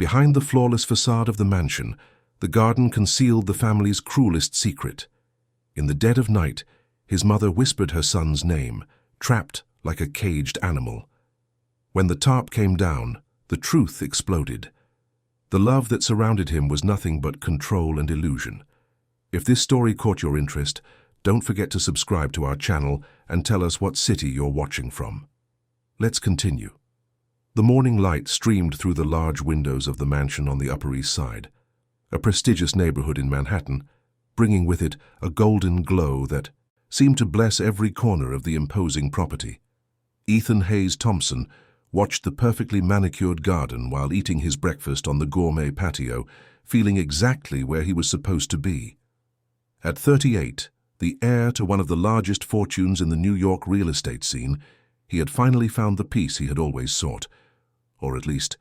Behind the flawless facade of the mansion, the garden concealed the family's cruelest secret. In the dead of night, his mother whispered her son's name, trapped like a caged animal. When the tarp came down, the truth exploded. The love that surrounded him was nothing but control and illusion. If this story caught your interest, don't forget to subscribe to our channel and tell us what city you're watching from. Let's continue. The morning light streamed through the large windows of the mansion on the Upper East Side, a prestigious neighborhood in Manhattan, bringing with it a golden glow that seemed to bless every corner of the imposing property. Ethan Hayes Thompson watched the perfectly manicured garden while eating his breakfast on the gourmet patio, feeling exactly where he was supposed to be. At 38, the heir to one of the largest fortunes in the New York real estate scene, he had finally found the peace he had always sought. Or at least,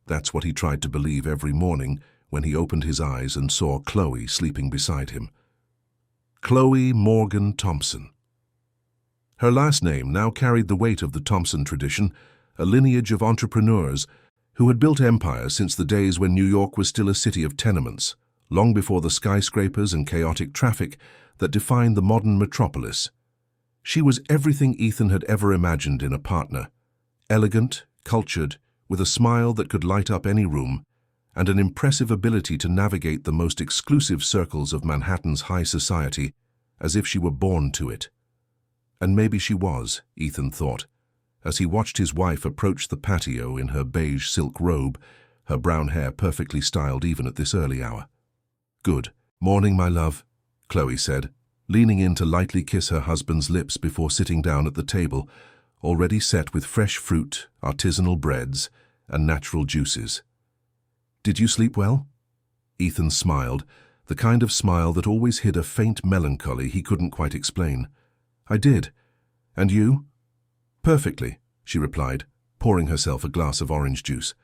that's what he tried to believe every morning when he opened his eyes and saw Chloe sleeping beside him. Chloe Morgan Thompson. Her last name now carried the weight of the Thompson tradition, a lineage of entrepreneurs who had built empires since the days when New York was still a city of tenements, long before the skyscrapers and chaotic traffic that defined the modern metropolis. She was everything Ethan had ever imagined in a partner: elegant, cultured, with a smile that could light up any room, and an impressive ability to navigate the most exclusive circles of Manhattan's high society as if she were born to it. And maybe she was, Ethan thought, as he watched his wife approach the patio in her beige silk robe, her brown hair perfectly styled even at this early hour. "Good morning, my love," Chloe said, leaning in to lightly kiss her husband's lips before sitting down at the table, already set with fresh fruit, artisanal breads, and natural juices. "Did you sleep well?" Ethan smiled, the kind of smile that always hid a faint melancholy he couldn't quite explain. "I did. And you?" "Perfectly," she replied, pouring herself a glass of orange juice.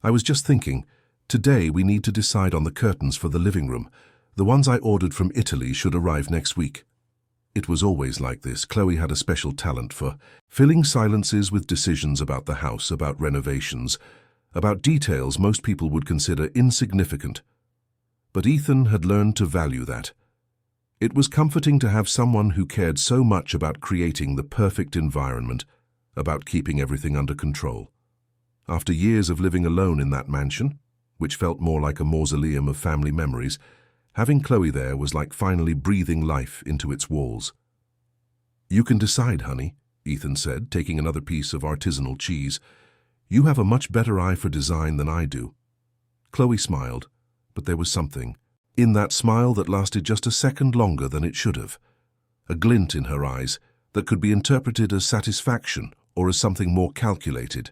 "I was just thinking, today we need to decide on the curtains for the living room. The ones I ordered from Italy should arrive next week." It was always like this. Chloe had a special talent for filling silences with decisions about the house, about renovations, about details most people would consider insignificant. But Ethan had learned to value that. It was comforting to have someone who cared so much about creating the perfect environment, about keeping everything under control. After years of living alone in that mansion, which felt more like a mausoleum of family memories, having Chloe there was like finally breathing life into its walls. "You can decide, honey," Ethan said, taking another piece of artisanal cheese. "You have a much better eye for design than I do." Chloe smiled, but there was something in that smile that lasted just a second longer than it should have. A glint in her eyes that could be interpreted as satisfaction or as something more calculated.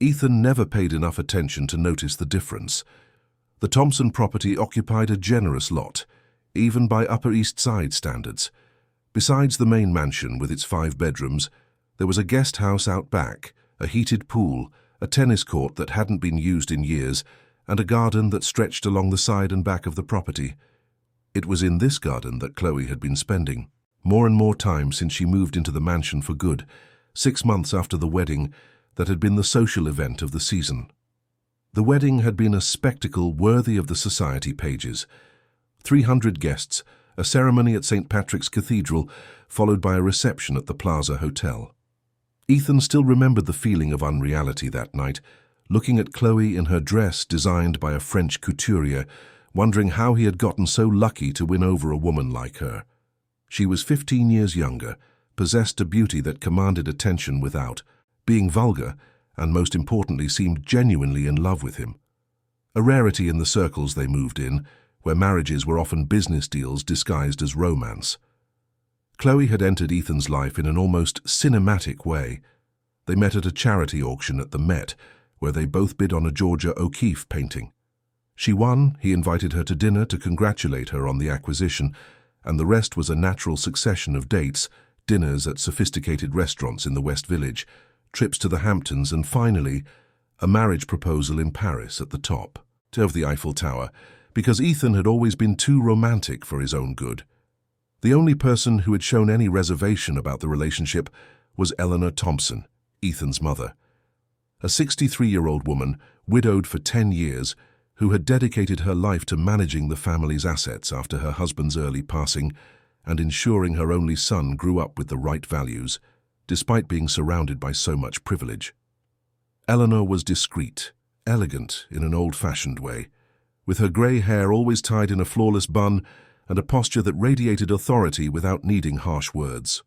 Ethan never paid enough attention to notice the difference. The Thompson property occupied a generous lot, even by Upper East Side standards. Besides the main mansion with its 5 bedrooms, there was a guest house out back, a heated pool, a tennis court that hadn't been used in years, and a garden that stretched along the side and back of the property. It was in this garden that Chloe had been spending more and more time since she moved into the mansion for good, 6 months after the wedding that had been the social event of the season. The wedding had been a spectacle worthy of the society pages. 300 guests, a ceremony at St. Patrick's Cathedral, followed by a reception at the Plaza Hotel. Ethan still remembered the feeling of unreality that night, looking at Chloe in her dress designed by a French couturier, wondering how he had gotten so lucky to win over a woman like her. She was 15 years younger, possessed a beauty that commanded attention without being vulgar, and most importantly seemed genuinely in love with him. A rarity in the circles they moved in, where marriages were often business deals disguised as romance. Chloe had entered Ethan's life in an almost cinematic way. They met at a charity auction at the Met, where they both bid on a Georgia O'Keeffe painting. She won, he invited her to dinner to congratulate her on the acquisition, and the rest was a natural succession of dates, dinners at sophisticated restaurants in the West Village, trips to the Hamptons, and finally, a marriage proposal in Paris at the top of the Eiffel Tower, because Ethan had always been too romantic for his own good. The only person who had shown any reservation about the relationship was Eleanor Thompson, Ethan's mother. a 63-year-old woman, widowed for 10 years, who had dedicated her life to managing the family's assets after her husband's early passing and ensuring her only son grew up with the right values, despite being surrounded by so much privilege. Eleanor was discreet, elegant in an old-fashioned way, with her grey hair always tied in a flawless bun and a posture that radiated authority without needing harsh words.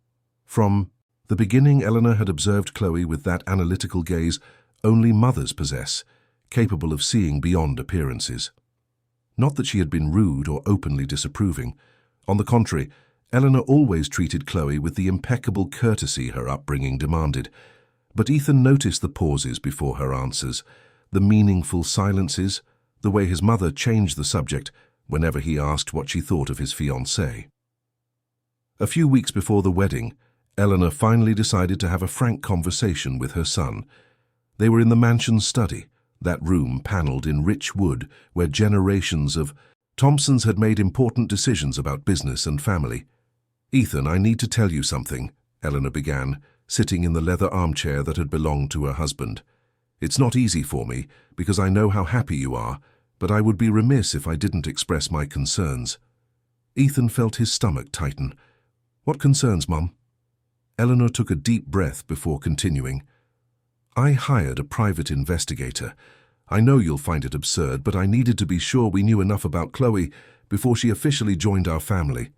From the beginning, Eleanor had observed Chloe with that analytical gaze only mothers possess, capable of seeing beyond appearances. Not that she had been rude or openly disapproving. On the contrary, Eleanor always treated Chloe with the impeccable courtesy her upbringing demanded. But Ethan noticed the pauses before her answers, the meaningful silences, the way his mother changed the subject whenever he asked what she thought of his fiancée. A few weeks before the wedding, Eleanor finally decided to have a frank conversation with her son. They were in the mansion's study, that room panelled in rich wood where generations of Thompsons had made important decisions about business and family. "Ethan, I need to tell you something," Eleanor began, sitting in the leather armchair that had belonged to her husband. "It's not easy for me, because I know how happy you are, but I would be remiss if I didn't express my concerns." Ethan felt his stomach tighten. "What concerns, Mum?" Eleanor took a deep breath before continuing. "I hired a private investigator. I know you'll find it absurd, but I needed to be sure we knew enough about Chloe before she officially joined our family."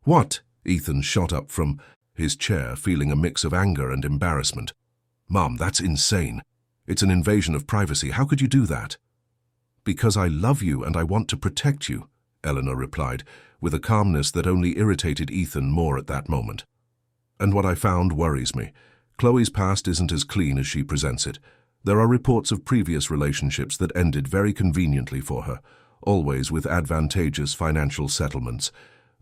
"What?" Ethan shot up from his chair, feeling a mix of anger and embarrassment. "Mum, that's insane. It's an invasion of privacy. How could you do that?" "Because I love you and I want to protect you," Eleanor replied, with a calmness that only irritated Ethan more at that moment. "And what I found worries me. Chloe's past isn't as clean as she presents it. There are reports of previous relationships that ended very conveniently for her, always with advantageous financial settlements.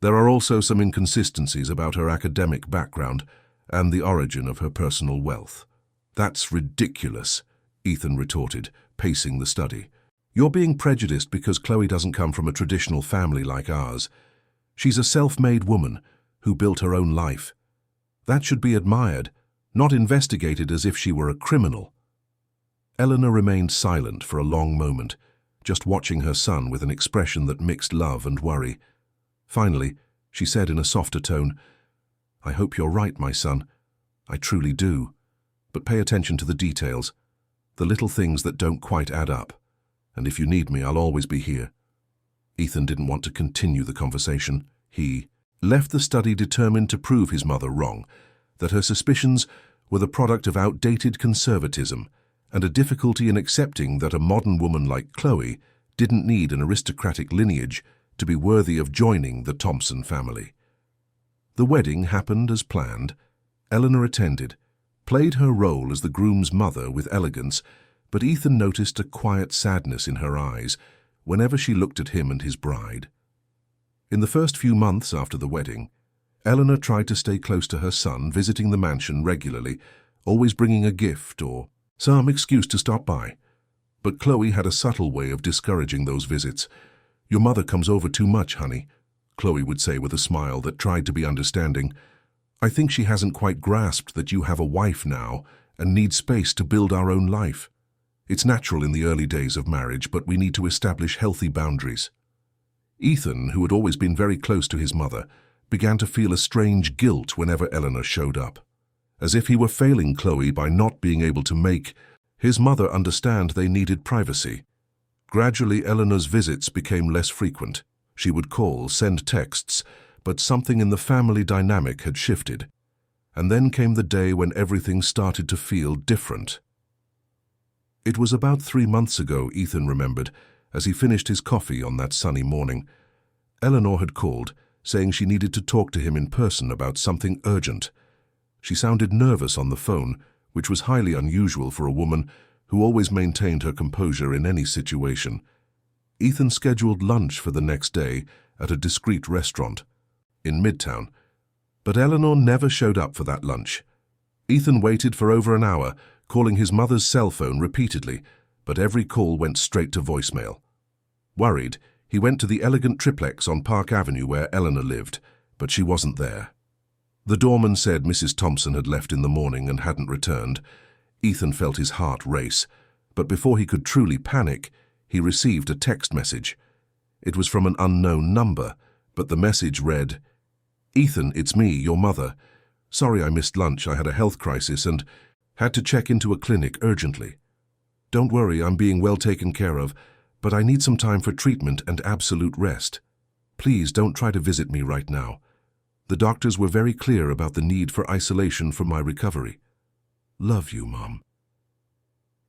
There are also some inconsistencies about her academic background and the origin of her personal wealth." "That's ridiculous," Ethan retorted, pacing the study. "You're being prejudiced because Chloe doesn't come from a traditional family like ours. She's a self-made woman who built her own life. That should be admired, not investigated as if she were a criminal." Eleanor remained silent for a long moment, just watching her son with an expression that mixed love and worry. Finally, she said in a softer tone, "I hope you're right, my son. I truly do. But pay attention to the details, the little things that don't quite add up. And if you need me, I'll always be here." Ethan didn't want to continue the conversation. He left the study determined to prove his mother wrong, that her suspicions were the product of outdated conservatism and a difficulty in accepting that a modern woman like Chloe didn't need an aristocratic lineage to be worthy of joining the Thompson family. The wedding happened as planned. Eleanor attended, played her role as the groom's mother with elegance, but Ethan noticed a quiet sadness in her eyes whenever she looked at him and his bride. In the first few months after the wedding, Eleanor tried to stay close to her son, visiting the mansion regularly, always bringing a gift or some excuse to stop by. But Chloe had a subtle way of discouraging those visits. "Your mother comes over too much, honey," Chloe would say with a smile that tried to be understanding. "I think she hasn't quite grasped that you have a wife now and need space to build our own life. It's natural in the early days of marriage, but we need to establish healthy boundaries." Ethan, who had always been very close to his mother, began to feel a strange guilt whenever Eleanor showed up, as if he were failing Chloe by not being able to make his mother understand they needed privacy. Gradually, Eleanor's visits became less frequent. She would call, send texts, but something in the family dynamic had shifted. And then came the day when everything started to feel different. It was about 3 months ago, Ethan remembered, as he finished his coffee on that sunny morning. Eleanor had called, saying she needed to talk to him in person about something urgent. She sounded nervous on the phone, which was highly unusual for a woman who always maintained her composure in any situation. Ethan scheduled lunch for the next day at a discreet restaurant in Midtown, but Eleanor never showed up for that lunch. Ethan waited for over an hour, calling his mother's cell phone repeatedly, but every call went straight to voicemail. Worried, he went to the elegant triplex on Park Avenue where Eleanor lived, but she wasn't there. The doorman said Mrs. Thompson had left in the morning and hadn't returned. Ethan felt his heart race, but before he could truly panic, he received a text message. It was from an unknown number, but the message read, "Ethan, it's me, your mother. Sorry I missed lunch, I had a health crisis and had to check into a clinic urgently. Don't worry, I'm being well taken care of, but I need some time for treatment and absolute rest. Please don't try to visit me right now. The doctors were very clear about the need for isolation for my recovery. Love you, Mom."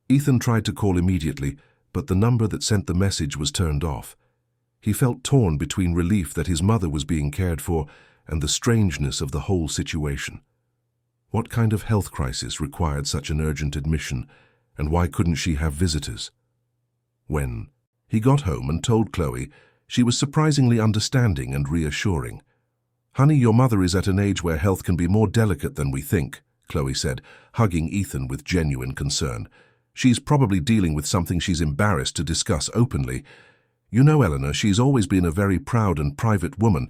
Ethan tried to call immediately, but the number that sent the message was turned off. He felt torn between relief that his mother was being cared for and the strangeness of the whole situation. What kind of health crisis required such an urgent admission, and why couldn't she have visitors? When he got home and told Chloe, she was surprisingly understanding and reassuring. "Honey, your mother is at an age where health can be more delicate than we think," Chloe said, hugging Ethan with genuine concern. "She's probably dealing with something she's embarrassed to discuss openly. You know, Eleanor, she's always been a very proud and private woman.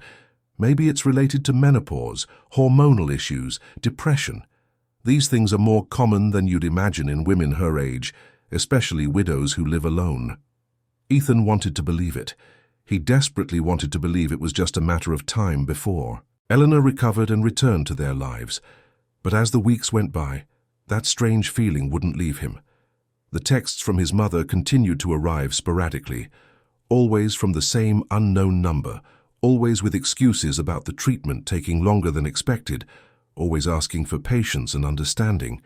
Maybe it's related to menopause, hormonal issues, depression. These things are more common than you'd imagine in women her age, especially widows who live alone." Ethan wanted to believe it. He desperately wanted to believe it was just a matter of time before Eleanor recovered and returned to their lives. But as the weeks went by, that strange feeling wouldn't leave him. The texts from his mother continued to arrive sporadically, always from the same unknown number, always with excuses about the treatment taking longer than expected, always asking for patience and understanding.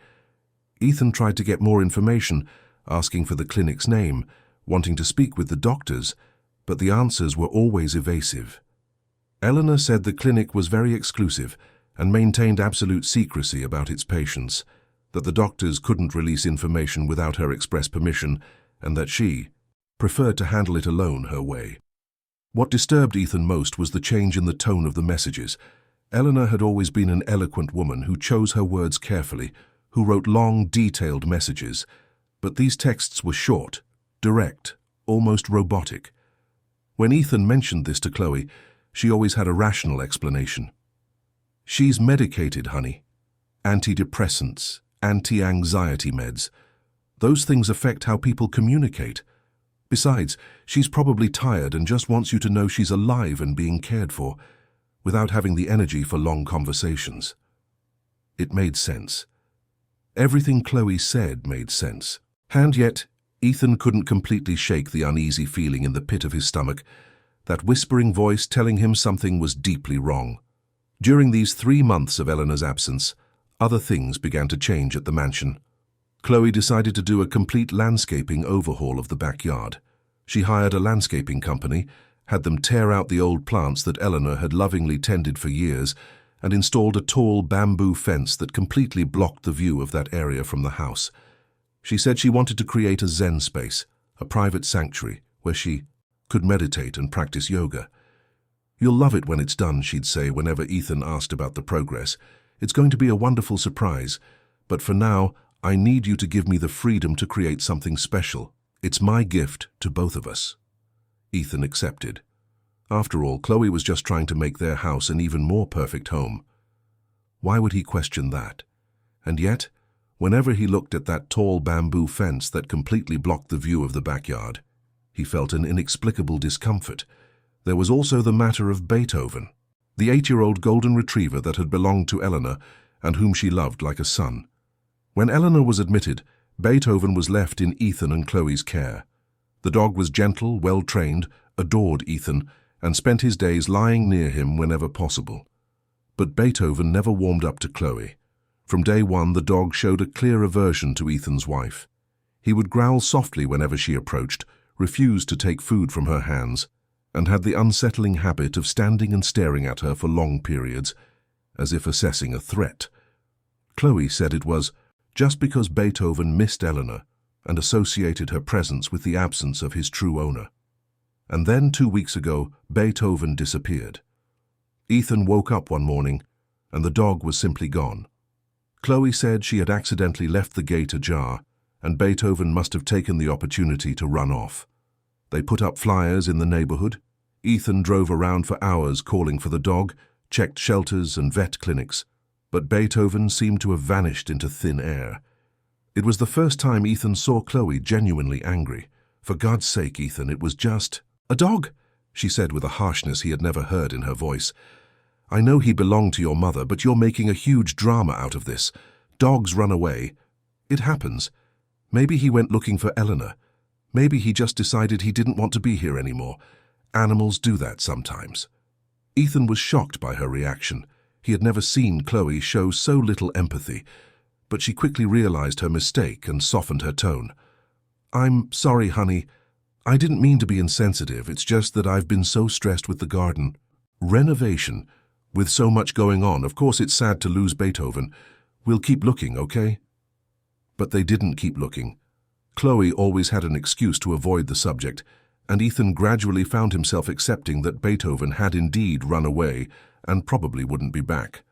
Ethan tried to get more information, asking for the clinic's name, wanting to speak with the doctors, but the answers were always evasive. Eleanor said the clinic was very exclusive and maintained absolute secrecy about its patients, that the doctors couldn't release information without her express permission, and that she preferred to handle it alone her way. What disturbed Ethan most was the change in the tone of the messages. Eleanor had always been an eloquent woman who chose her words carefully, who wrote long, detailed messages, but these texts were short, direct, almost robotic. When Ethan mentioned this to Chloe, she always had a rational explanation. "She's medicated, honey. Antidepressants, anti-anxiety meds. Those things affect how people communicate. Besides, she's probably tired and just wants you to know she's alive and being cared for, without having the energy for long conversations." It made sense. Everything Chloe said made sense. And yet, Ethan couldn't completely shake the uneasy feeling in the pit of his stomach, that whispering voice telling him something was deeply wrong. During these 3 months of Eleanor's absence, other things began to change at the mansion. Chloe decided to do a complete landscaping overhaul of the backyard. She hired a landscaping company, had them tear out the old plants that Eleanor had lovingly tended for years, and installed a tall bamboo fence that completely blocked the view of that area from the house. She said she wanted to create a Zen space, a private sanctuary, where she could meditate and practice yoga. "You'll love it when it's done," she'd say whenever Ethan asked about the progress. "It's going to be a wonderful surprise, but for now, I need you to give me the freedom to create something special. It's my gift to both of us." Ethan accepted. After all, Chloe was just trying to make their house an even more perfect home. Why would he question that? And yet, whenever he looked at that tall bamboo fence that completely blocked the view of the backyard, he felt an inexplicable discomfort. There was also the matter of Beethoven, the 8-year-old golden retriever that had belonged to Eleanor and whom she loved like a son. When Eleanor was admitted, Beethoven was left in Ethan and Chloe's care. The dog was gentle, well-trained, adored Ethan, and spent his days lying near him whenever possible. But Beethoven never warmed up to Chloe. From day one, the dog showed a clear aversion to Ethan's wife. He would growl softly whenever she approached, refused to take food from her hands, and had the unsettling habit of standing and staring at her for long periods, as if assessing a threat. Chloe said it was just because Beethoven missed Eleanor and associated her presence with the absence of his true owner. And then 2 weeks ago, Beethoven disappeared. Ethan woke up one morning, and the dog was simply gone. Chloe said she had accidentally left the gate ajar, and Beethoven must have taken the opportunity to run off. They put up flyers in the neighborhood. Ethan drove around for hours calling for the dog, checked shelters and vet clinics, but Beethoven seemed to have vanished into thin air. It was the first time Ethan saw Chloe genuinely angry. "For God's sake, Ethan, it was just a dog," she said with a harshness he had never heard in her voice. "I know he belonged to your mother, but you're making a huge drama out of this. Dogs run away. It happens. Maybe he went looking for Eleanor. Maybe he just decided he didn't want to be here anymore. Animals do that sometimes." Ethan was shocked by her reaction. He had never seen Chloe show so little empathy, but she quickly realized her mistake and softened her tone. "I'm sorry, honey. I didn't mean to be insensitive. It's just that I've been so stressed with the garden renovation. With so much going on, of course it's sad to lose Beethoven. We'll keep looking, okay?" But they didn't keep looking. Chloe always had an excuse to avoid the subject, and Ethan gradually found himself accepting that Beethoven had indeed run away and probably wouldn't be back.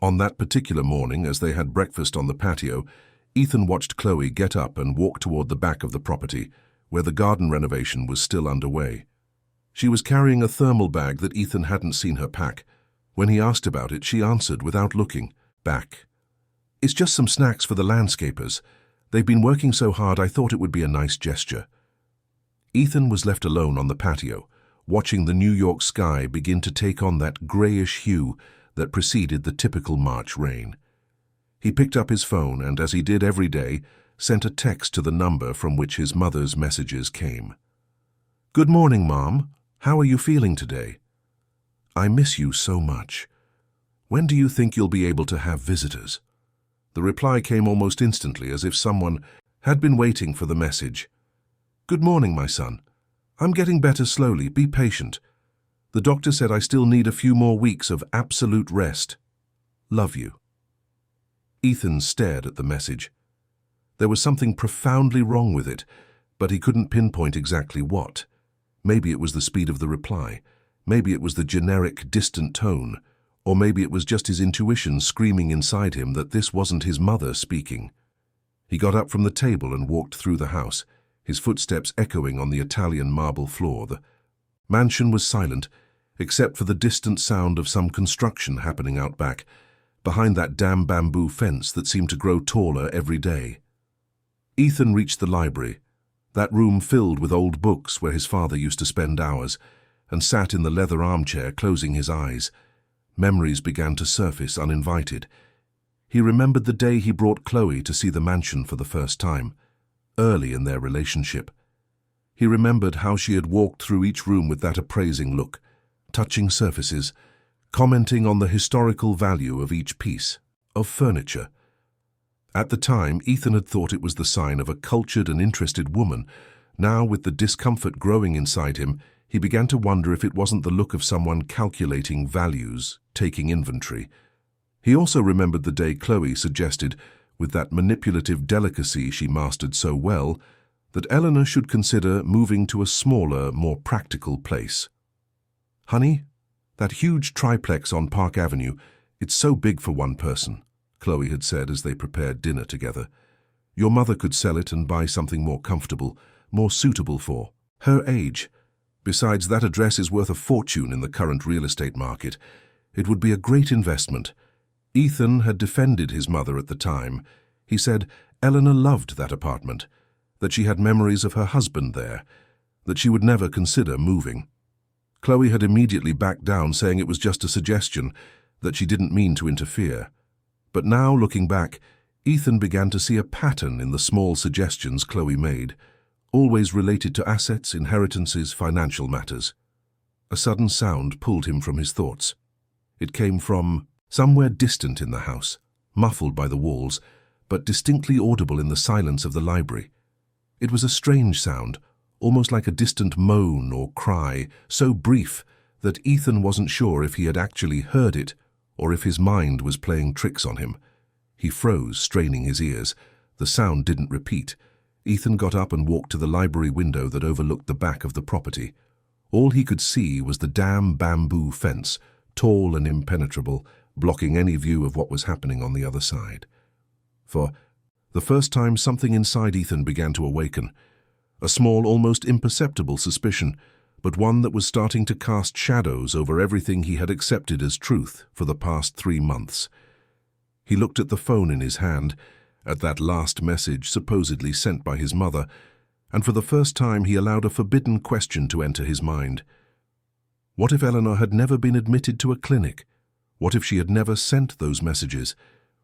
On that particular morning, as they had breakfast on the patio, Ethan watched Chloe get up and walk toward the back of the property, where the garden renovation was still underway. She was carrying a thermal bag that Ethan hadn't seen her pack. When he asked about it, she answered without looking back. "It's just some snacks for the landscapers. They've been working so hard, I thought it would be a nice gesture." Ethan was left alone on the patio, watching the New York sky begin to take on that grayish hue that preceded the typical March rain. He picked up his phone and, as he did every day, sent a text to the number from which his mother's messages came. "Good morning, Mom. How are you feeling today? I miss you so much. When do you think you'll be able to have visitors?" The reply came almost instantly, as if someone had been waiting for the message. "Good morning, my son. I'm getting better slowly. Be patient. The doctor said I still need a few more weeks of absolute rest. Love you." Ethan stared at the message. There was something profoundly wrong with it, but he couldn't pinpoint exactly what. Maybe it was the speed of the reply. Maybe it was the generic, distant tone. Or maybe it was just his intuition screaming inside him that this wasn't his mother speaking. He got up from the table and walked through the house, his footsteps echoing on the Italian marble floor. The mansion was silent, except for the distant sound of some construction happening out back, behind that damn bamboo fence that seemed to grow taller every day. Ethan reached the library, that room filled with old books where his father used to spend hours, and sat in the leather armchair closing his eyes. Memories began to surface uninvited. He remembered the day he brought Chloe to see the mansion for the first time, early in their relationship. He remembered how she had walked through each room with that appraising look, touching surfaces, commenting on the historical value of each piece of furniture. At the time, Ethan had thought it was the sign of a cultured and interested woman. Now, with the discomfort growing inside him, he began to wonder if it wasn't the look of someone calculating values, taking inventory. He also remembered the day Chloe suggested, with that manipulative delicacy she mastered so well, that Eleanor should consider moving to a smaller, more practical place. "Honey, that huge triplex on Park Avenue, it's so big for one person," Chloe had said as they prepared dinner together. "Your mother could sell it and buy something more comfortable, more suitable for her age. Besides, that address is worth a fortune in the current real estate market. It would be a great investment." Ethan had defended his mother at the time. He said Eleanor loved that apartment, that she had memories of her husband there, that she would never consider moving. Chloe had immediately backed down, saying it was just a suggestion, that she didn't mean to interfere. But now, looking back, Ethan began to see a pattern in the small suggestions Chloe made, always related to assets, inheritances, financial matters. A sudden sound pulled him from his thoughts. It came from somewhere distant in the house, muffled by the walls, but distinctly audible in the silence of the library. It was a strange sound, almost like a distant moan or cry, so brief that Ethan wasn't sure if he had actually heard it or if his mind was playing tricks on him. He froze, straining his ears. The sound didn't repeat. Ethan got up and walked to the library window that overlooked the back of the property. All he could see was the damn bamboo fence, tall and impenetrable, blocking any view of what was happening on the other side. For the first time, something inside Ethan began to awaken. A small, almost imperceptible suspicion, but one that was starting to cast shadows over everything he had accepted as truth for the past 3 months. He looked at the phone in his hand, at that last message supposedly sent by his mother, and for the first time he allowed a forbidden question to enter his mind. What if Eleanor had never been admitted to a clinic? What if she had never sent those messages?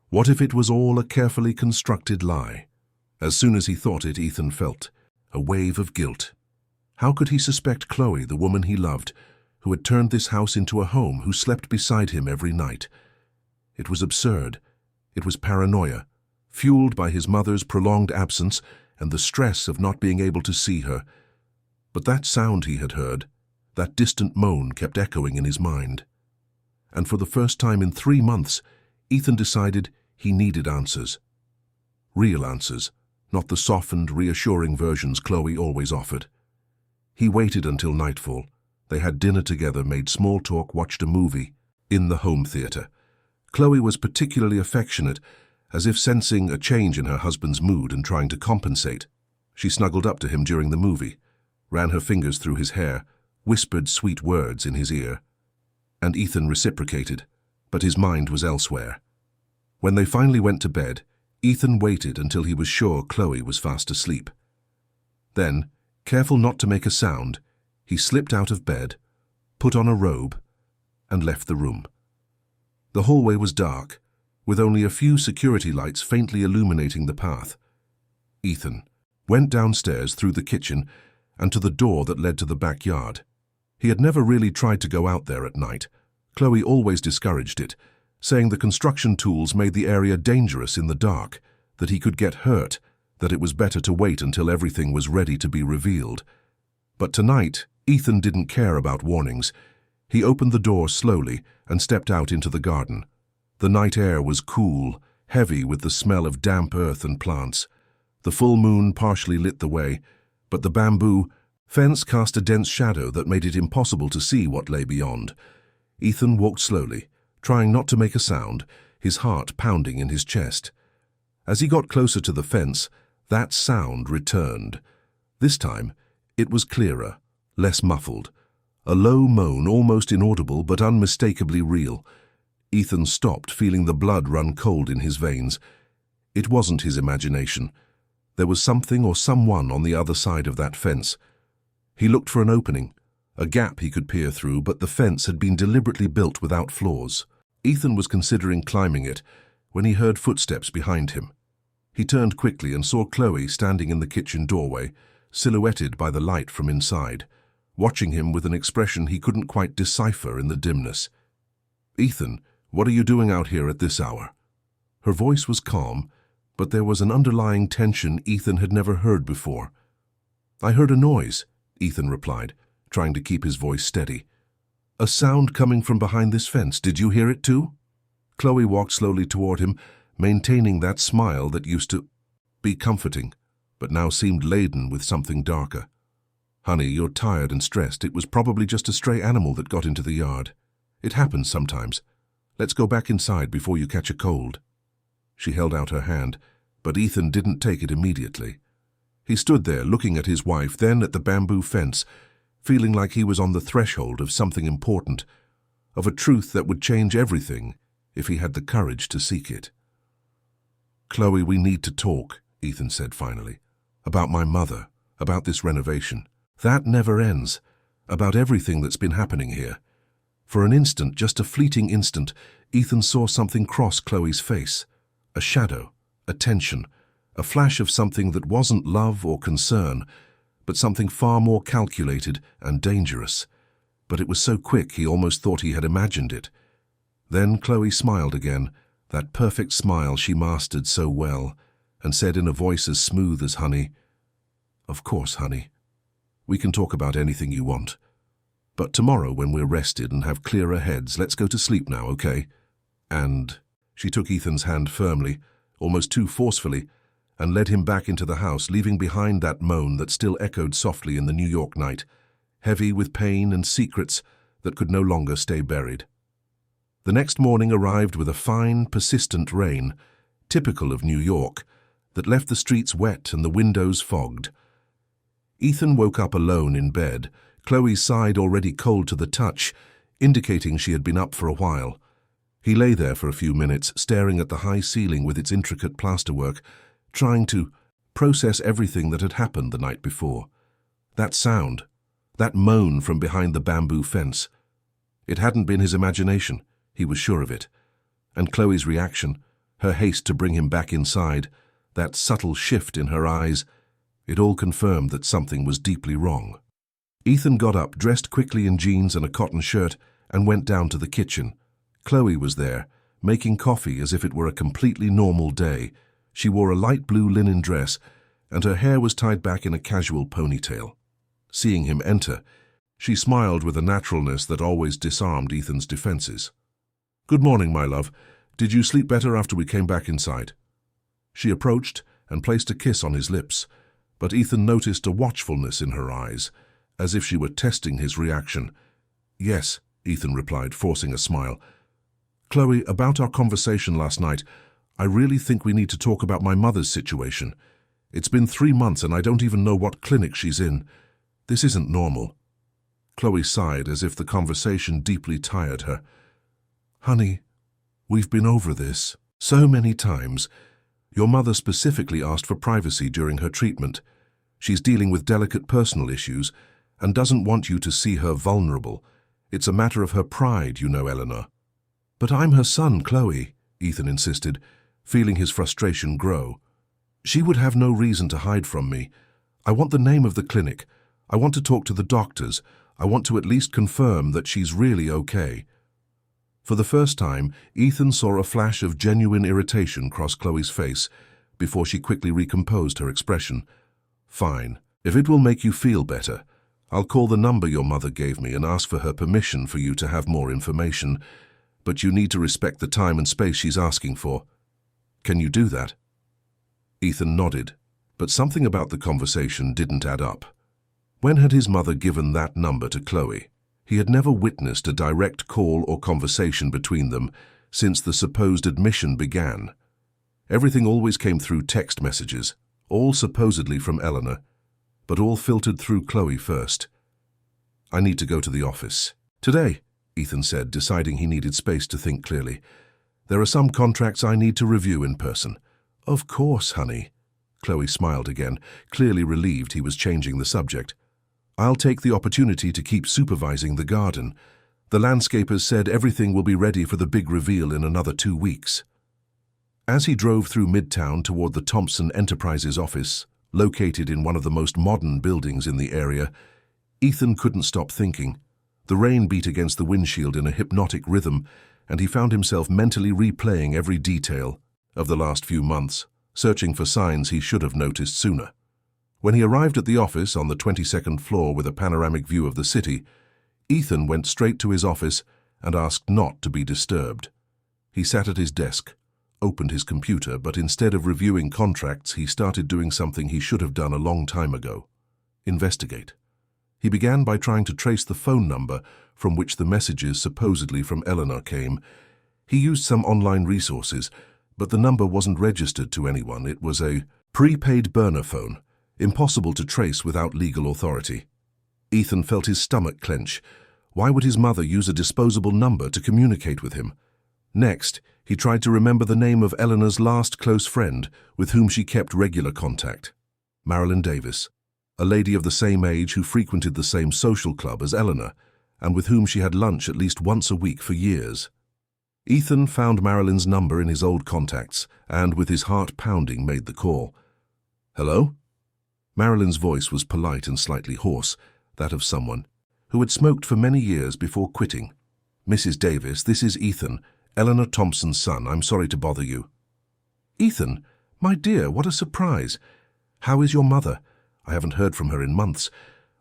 What if it was all a carefully constructed lie? As soon as he thought it, Ethan felt a wave of guilt. How could he suspect Chloe, the woman he loved, who had turned this house into a home, who slept beside him every night? It was absurd. It was paranoia, fueled by his mother's prolonged absence and the stress of not being able to see her. But that sound he had heard, that distant moan, kept echoing in his mind. And for the first time in 3 months, Ethan decided he needed answers. Real answers, not the softened, reassuring versions Chloe always offered. He waited until nightfall. They had dinner together, made small talk, watched a movie in the home theater. Chloe was particularly affectionate, as if sensing a change in her husband's mood and trying to compensate. She snuggled up to him during the movie, ran her fingers through his hair, whispered sweet words in his ear. And Ethan reciprocated, but his mind was elsewhere. When they finally went to bed, Ethan waited until he was sure Chloe was fast asleep. Then, careful not to make a sound, he slipped out of bed, put on a robe, and left the room. The hallway was dark, with only a few security lights faintly illuminating the path. Ethan went downstairs through the kitchen and to the door that led to the backyard. He had never really tried to go out there at night. Chloe always discouraged it, saying the construction tools made the area dangerous in the dark, that he could get hurt, that it was better to wait until everything was ready to be revealed. But tonight, Ethan didn't care about warnings. He opened the door slowly and stepped out into the garden. The night air was cool, heavy with the smell of damp earth and plants. The full moon partially lit the way, but the bamboo fence cast a dense shadow that made it impossible to see what lay beyond. Ethan walked slowly, trying not to make a sound, his heart pounding in his chest. As he got closer to the fence, that sound returned. This time, it was clearer, less muffled. A low moan, almost inaudible but unmistakably real. Ethan stopped, feeling the blood run cold in his veins. It wasn't his imagination. There was something or someone on the other side of that fence. He looked for an opening, a gap he could peer through, but the fence had been deliberately built without floors. Ethan was considering climbing it when he heard footsteps behind him. He turned quickly and saw Chloe standing in the kitchen doorway, silhouetted by the light from inside, watching him with an expression he couldn't quite decipher in the dimness. "Ethan, what are you doing out here at this hour?" Her voice was calm, but there was an underlying tension Ethan had never heard before. "I heard a noise," Ethan replied, trying to keep his voice steady. "A sound coming from behind this fence. Did you hear it too?" Chloe walked slowly toward him, maintaining that smile that used to be comforting, but now seemed laden with something darker. "Honey, you're tired and stressed. It was probably just a stray animal that got into the yard. It happens sometimes. Let's go back inside before you catch a cold." She held out her hand, but Ethan didn't take it immediately. He stood there looking at his wife, then at the bamboo fence, feeling like he was on the threshold of something important, of a truth that would change everything if he had the courage to seek it. "Chloe, we need to talk," Ethan said finally. "About my mother, about this renovation. That never ends. About everything that's been happening here." For an instant, just a fleeting instant, Ethan saw something cross Chloe's face. A shadow, a tension, a flash of something that wasn't love or concern, but something far more calculated and dangerous. But it was so quick he almost thought he had imagined it. Then Chloe smiled again, that perfect smile she mastered so well, and said in a voice as smooth as honey, "Of course, honey. We can talk about anything you want. But tomorrow, when we're rested and have clearer heads, let's go to sleep now, okay?" And she took Ethan's hand firmly, almost too forcefully, and led him back into the house, leaving behind that moan that still echoed softly in the New York night, heavy with pain and secrets that could no longer stay buried. The next morning arrived with a fine, persistent rain, typical of New York, that left the streets wet and the windows fogged. Ethan woke up alone in bed, Chloe's side already cold to the touch, indicating she had been up for a while. He lay there for a few minutes, staring at the high ceiling with its intricate plasterwork, trying to process everything that had happened the night before. That sound, that moan from behind the bamboo fence. It hadn't been his imagination, he was sure of it. And Chloe's reaction, her haste to bring him back inside, that subtle shift in her eyes, it all confirmed that something was deeply wrong. Ethan got up, dressed quickly in jeans and a cotton shirt, and went down to the kitchen. Chloe was there, making coffee as if it were a completely normal day. She wore a light blue linen dress, and her hair was tied back in a casual ponytail. Seeing him enter, she smiled with a naturalness that always disarmed Ethan's defenses. "Good morning, my love. Did you sleep better after we came back inside?" She approached and placed a kiss on his lips, but Ethan noticed a watchfulness in her eyes, as if she were testing his reaction. "Yes," Ethan replied, forcing a smile. "Chloe, about our conversation last night, I really think we need to talk about my mother's situation. It's been 3 months and I don't even know what clinic she's in. This isn't normal." Chloe sighed as if the conversation deeply tired her. "Honey, we've been over this so many times. Your mother specifically asked for privacy during her treatment. She's dealing with delicate personal issues and doesn't want you to see her vulnerable. It's a matter of her pride, you know, Eleanor." "But I'm her son, Chloe," Ethan insisted, feeling his frustration grow. "She would have no reason to hide from me. I want the name of the clinic. I want to talk to the doctors. I want to at least confirm that she's really okay." For the first time, Ethan saw a flash of genuine irritation cross Chloe's face before she quickly recomposed her expression. "Fine. If it will make you feel better, I'll call the number your mother gave me and ask for her permission for you to have more information, but you need to respect the time and space she's asking for. Can you do that?" Ethan nodded, but something about the conversation didn't add up. When had his mother given that number to Chloe? He had never witnessed a direct call or conversation between them since the supposed admission began. Everything always came through text messages, all supposedly from Eleanor, but all filtered through Chloe first. "I need to go to the office today," Ethan said, deciding he needed space to think clearly. "There are some contracts I need to review in person." "Of course, honey." Chloe smiled again, clearly relieved he was changing the subject. "I'll take the opportunity to keep supervising the garden. The landscapers said everything will be ready for the big reveal in another 2 weeks." As he drove through Midtown toward the Thompson Enterprises office, located in one of the most modern buildings in the area, Ethan couldn't stop thinking. The rain beat against the windshield in a hypnotic rhythm, and he found himself mentally replaying every detail of the last few months, searching for signs he should have noticed sooner. When he arrived at the office on the 22nd floor with a panoramic view of the city, Ethan went straight to his office and asked not to be disturbed. He sat at his desk, opened his computer, but instead of reviewing contracts, he started doing something he should have done a long time ago: investigate. He began by trying to trace the phone number from which the messages supposedly from Eleanor came. He used some online resources, but the number wasn't registered to anyone. It was a prepaid burner phone, impossible to trace without legal authority. Ethan felt his stomach clench. Why would his mother use a disposable number to communicate with him? Next, he tried to remember the name of Eleanor's last close friend with whom she kept regular contact: Marilyn Davis, a lady of the same age who frequented the same social club as Eleanor, and with whom she had lunch at least once a week for years. Ethan found Marilyn's number in his old contacts and, with his heart pounding, made the call. "Hello?" Marilyn's voice was polite and slightly hoarse, that of someone who had smoked for many years before quitting. "Mrs. Davis, this is Ethan, Eleanor Thompson's son. I'm sorry to bother you." "Ethan? My dear, what a surprise. How is your mother? I haven't heard from her in months.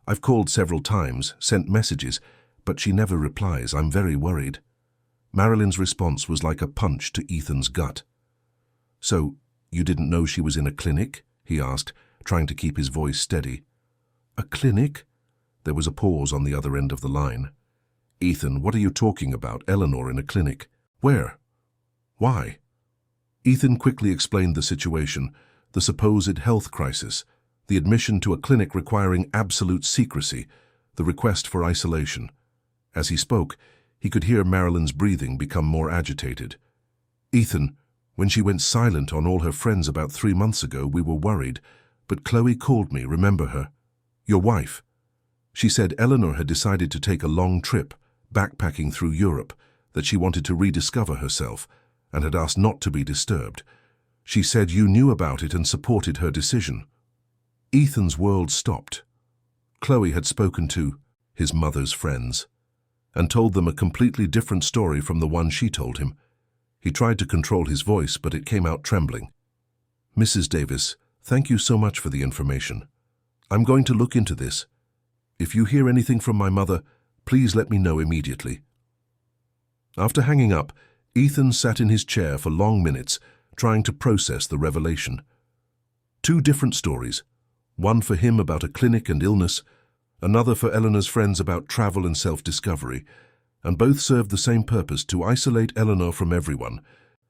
I've called several times, sent messages, but she never replies. I'm very worried." Marilyn's response was like a punch to Ethan's gut. "So, you didn't know she was in a clinic?" he asked, trying to keep his voice steady. "A clinic?" There was a pause on the other end of the line. "Ethan, what are you talking about? Eleanor in a clinic? Where? Why?" Ethan quickly explained the situation, the supposed health crisis, the admission to a clinic requiring absolute secrecy, the request for isolation. As he spoke, He could hear Marilyn's breathing become more agitated. "Ethan, when she went silent on all her friends about 3 months ago, we were worried, but Chloe called me, remember her? Your wife. She said Eleanor had decided to take a long trip, backpacking through Europe, that she wanted to rediscover herself, and had asked not to be disturbed. She said you knew about it and supported her decision." Ethan's world stopped. Chloe had spoken to his mother's friends and told them a completely different story from the one she told him. He tried to control his voice, but it came out trembling. "Mrs. Davis, thank you so much for the information. I'm going to look into this. If you hear anything from my mother, please let me know immediately." After hanging up, Ethan sat in his chair for long minutes, trying to process the revelation. 2 different stories, one for him about a clinic and illness, another for Eleanor's friends about travel and self-discovery, and both served the same purpose: to isolate Eleanor from everyone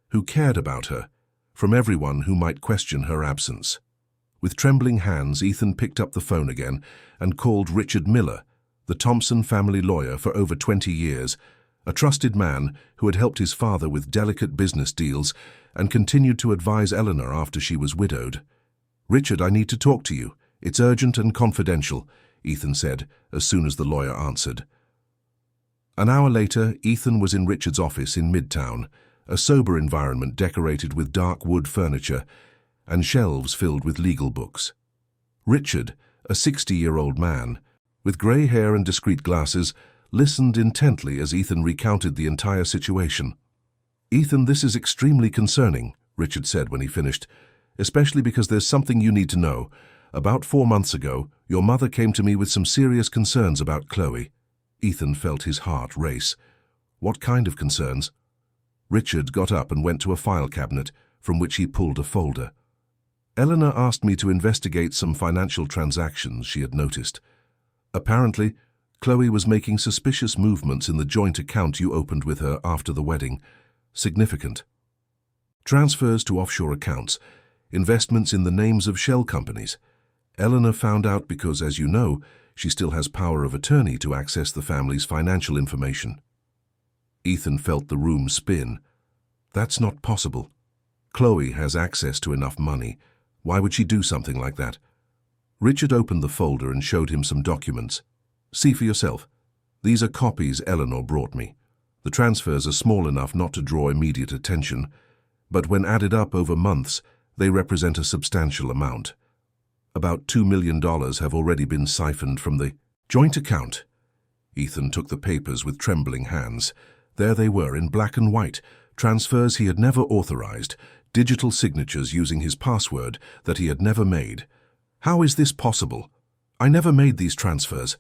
who cared about her, from everyone who might question her absence. With trembling hands, Ethan picked up the phone again and called Richard Miller, the Thompson family lawyer for over 20 years, a trusted man who had helped his father with delicate business deals and continued to advise Eleanor after she was widowed. "Richard, I need to talk to you. It's urgent and confidential," Ethan said as soon as the lawyer answered. An hour later, Ethan was in Richard's office in Midtown, a sober environment decorated with dark wood furniture and shelves filled with legal books. Richard, a 60-year-old man, with grey hair and discreet glasses, listened intently as Ethan recounted the entire situation. "Ethan, this is extremely concerning," Richard said when he finished, "especially because there's something you need to know. About 4 months ago, your mother came to me with some serious concerns about Chloe." Ethan felt his heart race. What kind of concerns? Richard got up and went to a file cabinet, from which he pulled a folder. "Eleanor asked me to investigate some financial transactions she had noticed. Apparently, Chloe was making suspicious movements in the joint account you opened with her after the wedding. Significant. Transfers to offshore accounts, investments in the names of shell companies. Eleanor found out because, as you know, she still has power of attorney to access the family's financial information." Ethan felt the room spin. That's not possible. Chloe has access to enough money. Why would she do something like that? Richard opened the folder and showed him some documents. "See for yourself. These are copies Eleanor brought me. The transfers are small enough not to draw immediate attention, but when added up over months, they represent a substantial amount. About $2 million have already been siphoned from the joint account." Ethan took the papers with trembling hands. There they were in black and white, transfers he had never authorized, digital signatures using his password that he had never made. "How is this possible? I never made these transfers."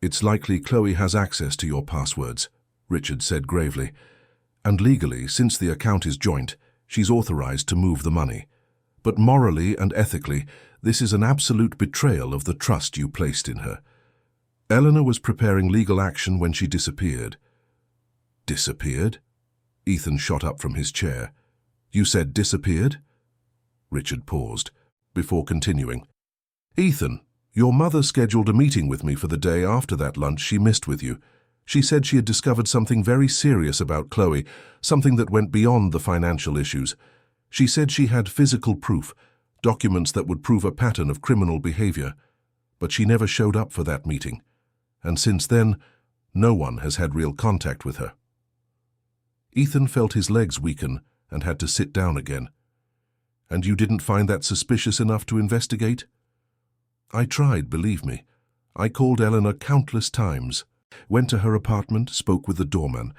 "It's likely Chloe has access to your passwords," Richard said gravely. "And legally, since the account is joint, she's authorized to move the money. But morally and ethically, this is an absolute betrayal of the trust you placed in her. Eleanor was preparing legal action when she disappeared." "Disappeared?" Ethan shot up from his chair. "You said disappeared?" Richard paused, before continuing. "Ethan, your mother scheduled a meeting with me for the day after that lunch she missed with you. She said she had discovered something very serious about Chloe, something that went beyond the financial issues. She said she had physical proof, documents that would prove a pattern of criminal behavior. But she never showed up for that meeting. And since then, no one has had real contact with her." Ethan felt his legs weaken and had to sit down again. "And you didn't find that suspicious enough to investigate?" "I tried, believe me. I called Eleanor countless times, went to her apartment, spoke with the doorman.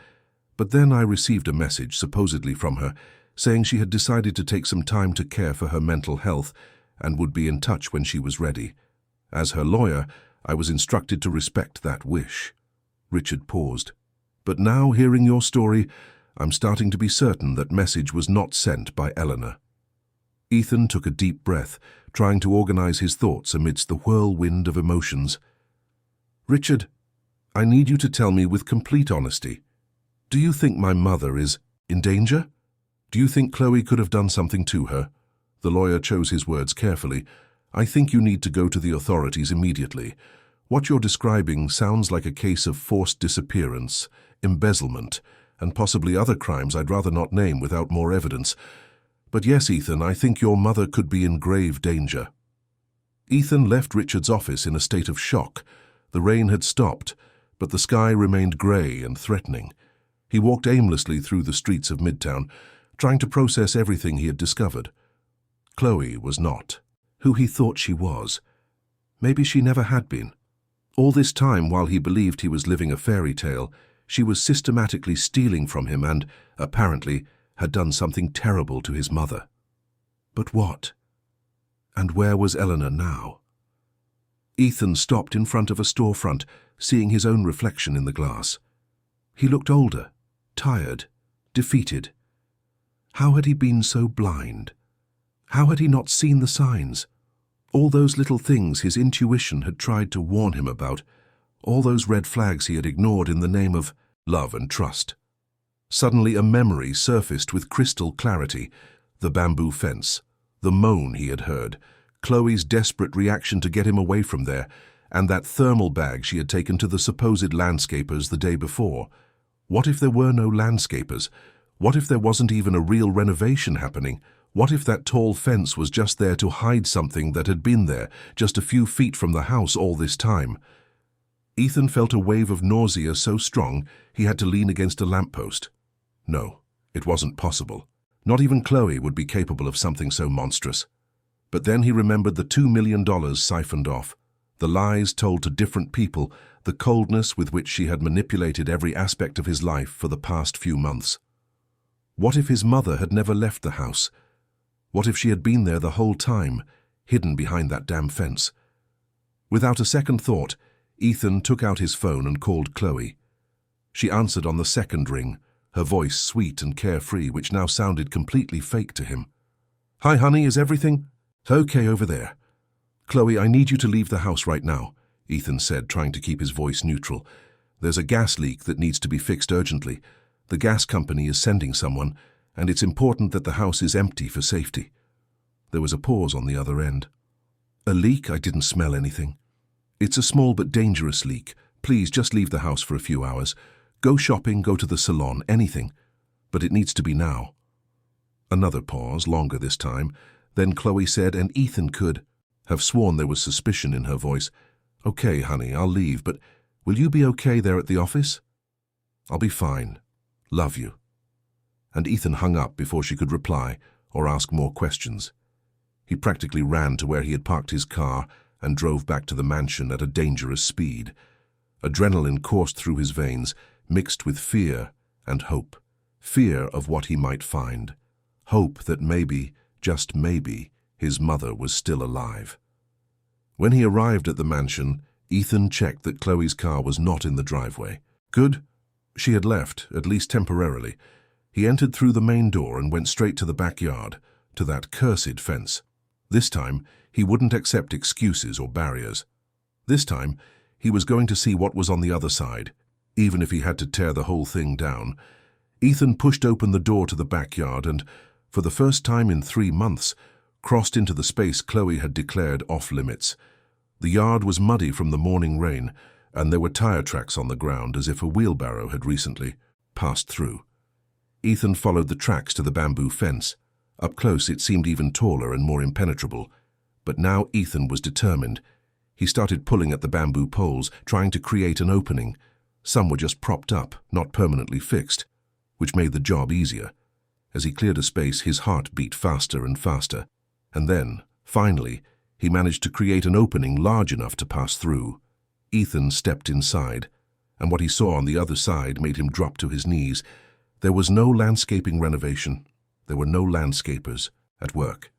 But then I received a message, supposedly from her, saying she had decided to take some time to care for her mental health and would be in touch when she was ready. As her lawyer, I was instructed to respect that wish." Richard paused. "But now, hearing your story, I'm starting to be certain that message was not sent by Eleanor." Ethan took a deep breath, trying to organize his thoughts amidst the whirlwind of emotions. "Richard, I need you to tell me with complete honesty. Do you think my mother is in danger? Do you think Chloe could have done something to her?" The lawyer chose his words carefully. "I think you need to go to the authorities immediately. What you're describing sounds like a case of forced disappearance, embezzlement, and possibly other crimes I'd rather not name without more evidence. But yes, Ethan, I think your mother could be in grave danger." Ethan left Richard's office in a state of shock. The rain had stopped, but the sky remained grey and threatening. He walked aimlessly through the streets of Midtown, trying to process everything he had discovered. Chloe was not who he thought she was. Maybe she never had been. All this time, while he believed he was living a fairy tale, she was systematically stealing from him and, apparently, had done something terrible to his mother. But what? And where was Eleanor now? Ethan stopped in front of a storefront, seeing his own reflection in the glass. He looked older, tired, defeated. How had he been so blind? How had he not seen the signs? All those little things his intuition had tried to warn him about, all those red flags he had ignored in the name of love and trust. Suddenly a memory surfaced with crystal clarity: the bamboo fence, the moan he had heard, Chloe's desperate reaction to get him away from there, and that thermal bag she had taken to the supposed landscapers the day before. What if there were no landscapers? What if there wasn't even a real renovation happening? What if that tall fence was just there to hide something that had been there, just a few feet from the house all this time? Ethan felt a wave of nausea so strong he had to lean against a lamppost. No, it wasn't possible. Not even Chloe would be capable of something so monstrous. But then he remembered the $2 million siphoned off, the lies told to different people, the coldness with which she had manipulated every aspect of his life for the past few months. What if his mother had never left the house? What if she had been there the whole time, hidden behind that damn fence? Without a second thought, Ethan took out his phone and called Chloe. She answered on the second ring, her voice sweet and carefree, which now sounded completely fake to him. "Hi, honey, is everything okay over there?" "Chloe, I need you to leave the house right now," Ethan said, trying to keep his voice neutral. "There's a gas leak that needs to be fixed urgently. The gas company is sending someone, and it's important that the house is empty for safety." There was a pause on the other end. "A leak? I didn't smell anything." "It's a small but dangerous leak. Please just leave the house for a few hours. Go shopping, go to the salon, anything. But it needs to be now." Another pause, longer this time. Then Chloe said, and Ethan could have sworn there was suspicion in her voice, "Okay, honey, I'll leave, but will you be okay there at the office?" "I'll be fine. Love you." And Ethan hung up before she could reply or ask more questions. He practically ran to where he had parked his car and drove back to the mansion at a dangerous speed. Adrenaline coursed through his veins, mixed with fear and hope. Fear of what he might find. Hope that maybe, just maybe, his mother was still alive. When he arrived at the mansion, Ethan checked that Chloe's car was not in the driveway. Good. She had left, at least temporarily. He entered through the main door and went straight to the backyard, to that cursed fence. This time, he wouldn't accept excuses or barriers. This time, he was going to see what was on the other side, even if he had to tear the whole thing down. Ethan pushed open the door to the backyard and, for the first time in 3 months, crossed into the space Chloe had declared off-limits. The yard was muddy from the morning rain, and there were tire tracks on the ground as if a wheelbarrow had recently passed through. Ethan followed the tracks to the bamboo fence. Up close it seemed even taller and more impenetrable. But now Ethan was determined. He started pulling at the bamboo poles, trying to create an opening. Some were just propped up, not permanently fixed, which made the job easier. As he cleared a space, his heart beat faster and faster. And then, finally, he managed to create an opening large enough to pass through. Ethan stepped inside, and what he saw on the other side made him drop to his knees. There was no landscaping renovation. There were no landscapers at work.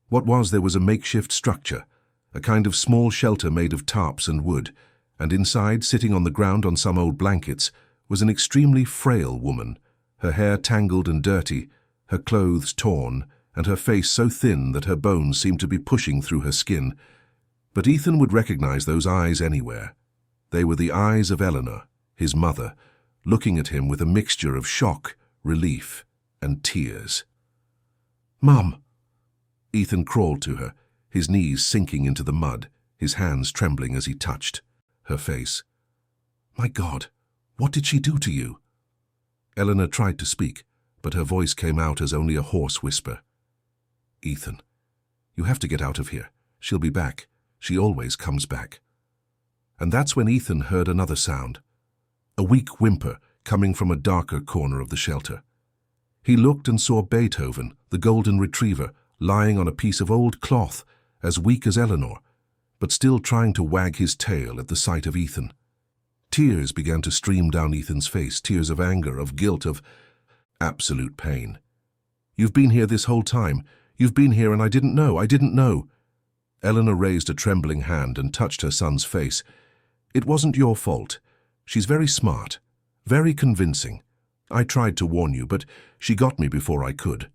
What was there was a makeshift structure, a kind of small shelter made of tarps and wood, and inside, sitting on the ground on some old blankets, was an extremely frail woman, her hair tangled and dirty, her clothes torn, and her face so thin that her bones seemed to be pushing through her skin. But Ethan would recognize those eyes anywhere. They were the eyes of Eleanor, his mother, looking at him with a mixture of shock, relief, and tears. "Mum!" Ethan crawled to her, his knees sinking into the mud, his hands trembling as he touched her face. "My God, what did she do to you?" Eleanor tried to speak, but her voice came out as only a hoarse whisper. "Ethan, you have to get out of here. She'll be back. She always comes back." And that's when Ethan heard another sound, a weak whimper coming from a darker corner of the shelter. He looked and saw Beethoven, the golden retriever, lying on a piece of old cloth, as weak as Eleanor, but still trying to wag his tail at the sight of Ethan. Tears began to stream down Ethan's face, tears of anger, of guilt, of absolute pain. "You've been here this whole time. You've been here and I didn't know. Eleanor raised a trembling hand and touched her son's face. "It wasn't your fault. She's very smart, very convincing. I tried to warn you, but she got me before I could."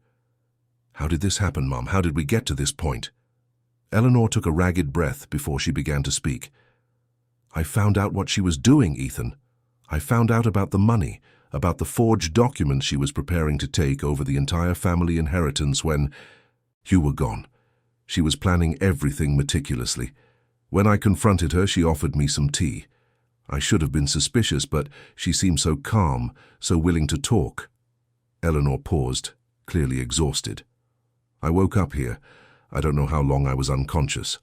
"How did this happen, Mom? How did we get to this point?" Eleanor took a ragged breath before she began to speak. "I found out what she was doing, Ethan. I found out about the money, about the forged documents she was preparing to take over the entire family inheritance when you were gone. She was planning everything meticulously. When I confronted her, she offered me some tea. I should have been suspicious, but she seemed so calm, so willing to talk." Eleanor paused, clearly exhausted. "I woke up here. I don't know how long I was unconscious.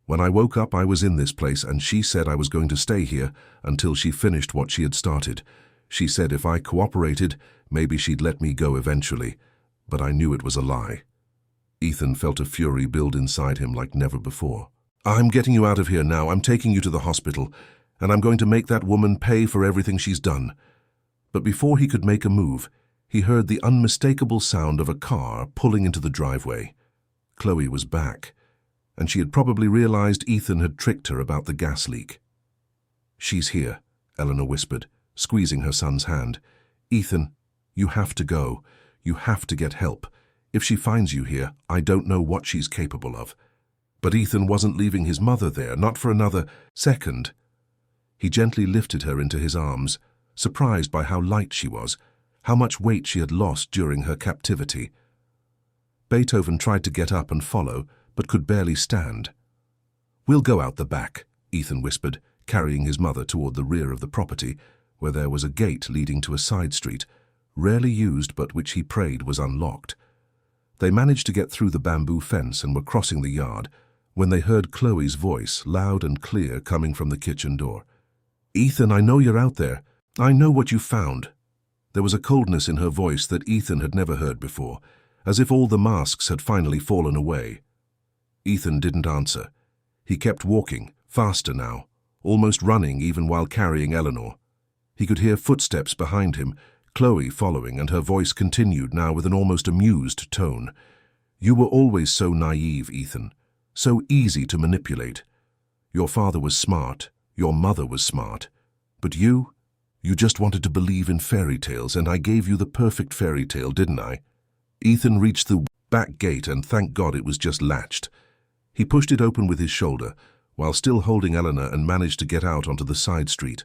When I woke up, I was in this place, and she said I was going to stay here until she finished what she had started. She said if I cooperated, maybe she'd let me go eventually, but I knew it was a lie." Ethan felt a fury build inside him like never before. "I'm getting you out of here now. I'm taking you to the hospital, and I'm going to make that woman pay for everything she's done." But before he could make a move, he heard the unmistakable sound of a car pulling into the driveway. Chloe was back, and she had probably realized Ethan had tricked her about the gas leak. "She's here," Eleanor whispered, squeezing her son's hand. "Ethan, you have to go. You have to get help. If she finds you here, I don't know what she's capable of." But Ethan wasn't leaving his mother there, not for another second. He gently lifted her into his arms, surprised by how light she was, how much weight she had lost during her captivity. Beethoven tried to get up and follow, but could barely stand. "We'll go out the back," Ethan whispered, carrying his mother toward the rear of the property, where there was a gate leading to a side street, rarely used but which he prayed was unlocked. They managed to get through the bamboo fence and were crossing the yard when they heard Chloe's voice, loud and clear, coming from the kitchen door. "Ethan, I know you're out there. I know what you found." There was a coldness in her voice that Ethan had never heard before, as if all the masks had finally fallen away. Ethan didn't answer. He kept walking, faster now, almost running even while carrying Eleanor. He could hear footsteps behind him, Chloe following, and her voice continued now with an almost amused tone. "You were always so naive, Ethan, so easy to manipulate. Your father was smart, your mother was smart, but you just wanted to believe in fairy tales, and I gave you the perfect fairy tale, didn't I?" Ethan reached the back gate, and thank God it was just latched. He pushed it open with his shoulder, while still holding Eleanor, and managed to get out onto the side street.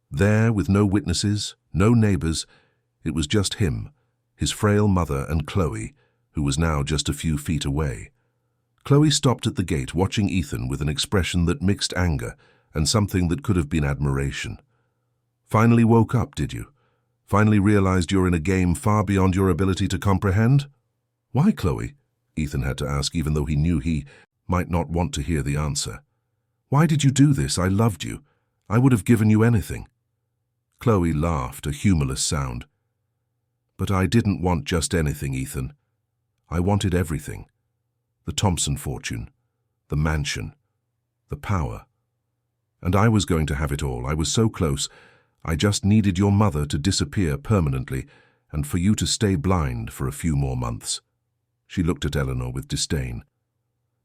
There, with no witnesses, no neighbors, it was just him, his frail mother, and Chloe, who was now just a few feet away. Chloe stopped at the gate, watching Ethan with an expression that mixed anger and something that could have been admiration. "Finally woke up, did you? Finally realized you're in a game far beyond your ability to comprehend?" "Why, Chloe?" Ethan had to ask, even though he knew he might not want to hear the answer. "Why did you do this? I loved you. I would have given you anything." Chloe laughed, a humorless sound. "But I didn't want just anything, Ethan. I wanted everything. The Thompson fortune, the mansion, the power. And I was going to have it all. I was so close. I just needed your mother to disappear permanently and for you to stay blind for a few more months." She looked at Eleanor with disdain.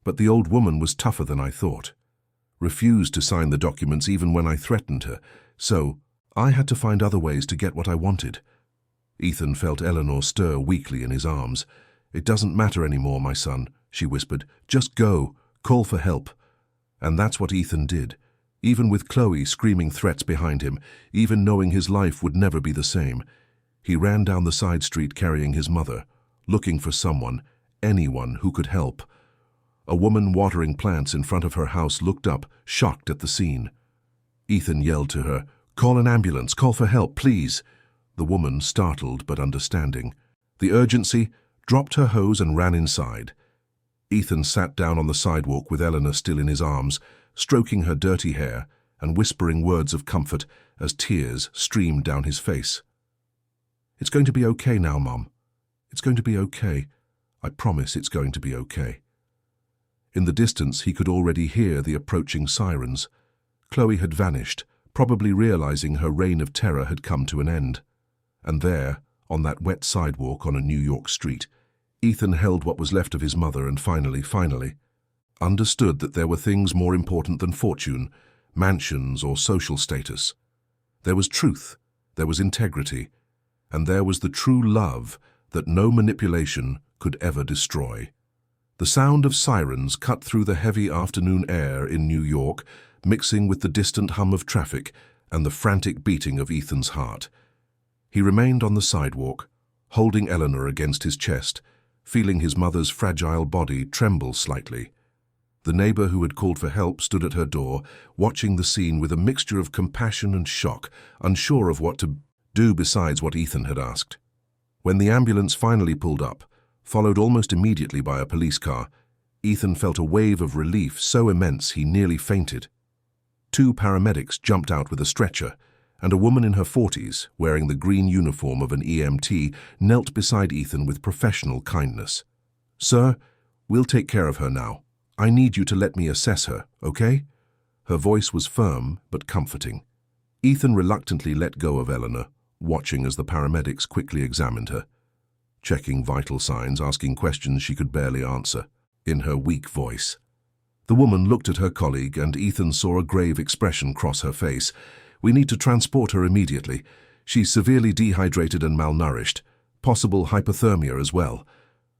"But the old woman was tougher than I thought. Refused to sign the documents even when I threatened her. So I had to find other ways to get what I wanted." Ethan felt Eleanor stir weakly in his arms. "It doesn't matter anymore, my son," she whispered. "Just go. Call for help." And that's what Ethan did. Even with Chloe screaming threats behind him, even knowing his life would never be the same, he ran down the side street carrying his mother, looking for someone, anyone who could help. A woman watering plants in front of her house looked up, shocked at the scene. Ethan yelled to her, "Call an ambulance, call for help, please." the woman startled but understanding. The urgency, dropped her hose and ran inside. Ethan sat down on the sidewalk with Eleanor still in his arms, stroking her dirty hair and whispering words of comfort as tears streamed down his face. "It's going to be okay now, Mom. It's going to be okay. I promise it's going to be okay." In the distance, he could already hear the approaching sirens. Chloe had vanished, probably realizing her reign of terror had come to an end. And there, on that wet sidewalk on a New York street, Ethan held what was left of his mother and finally, understood that there were things more important than fortune, mansions, or social status. There was truth, there was integrity, and there was the true love that no manipulation could ever destroy. The sound of sirens cut through the heavy afternoon air in New York, mixing with the distant hum of traffic and the frantic beating of Ethan's heart. He remained on the sidewalk, holding Eleanor against his chest, feeling his mother's fragile body tremble slightly. The neighbor who had called for help stood at her door, watching the scene with a mixture of compassion and shock, unsure of what to do besides what Ethan had asked. When the ambulance finally pulled up, followed almost immediately by a police car, Ethan felt a wave of relief so immense he nearly fainted. 2 paramedics jumped out with a stretcher, and a woman in her 40s, wearing the green uniform of an EMT, knelt beside Ethan with professional kindness. "Sir, we'll take care of her now. I need you to let me assess her, okay?" Her voice was firm but comforting. Ethan reluctantly let go of Eleanor, watching as the paramedics quickly examined her, checking vital signs, asking questions she could barely answer, in her weak voice. The woman looked at her colleague, and Ethan saw a grave expression cross her face. "We need to transport her immediately. She's severely dehydrated and malnourished, possible hypothermia as well."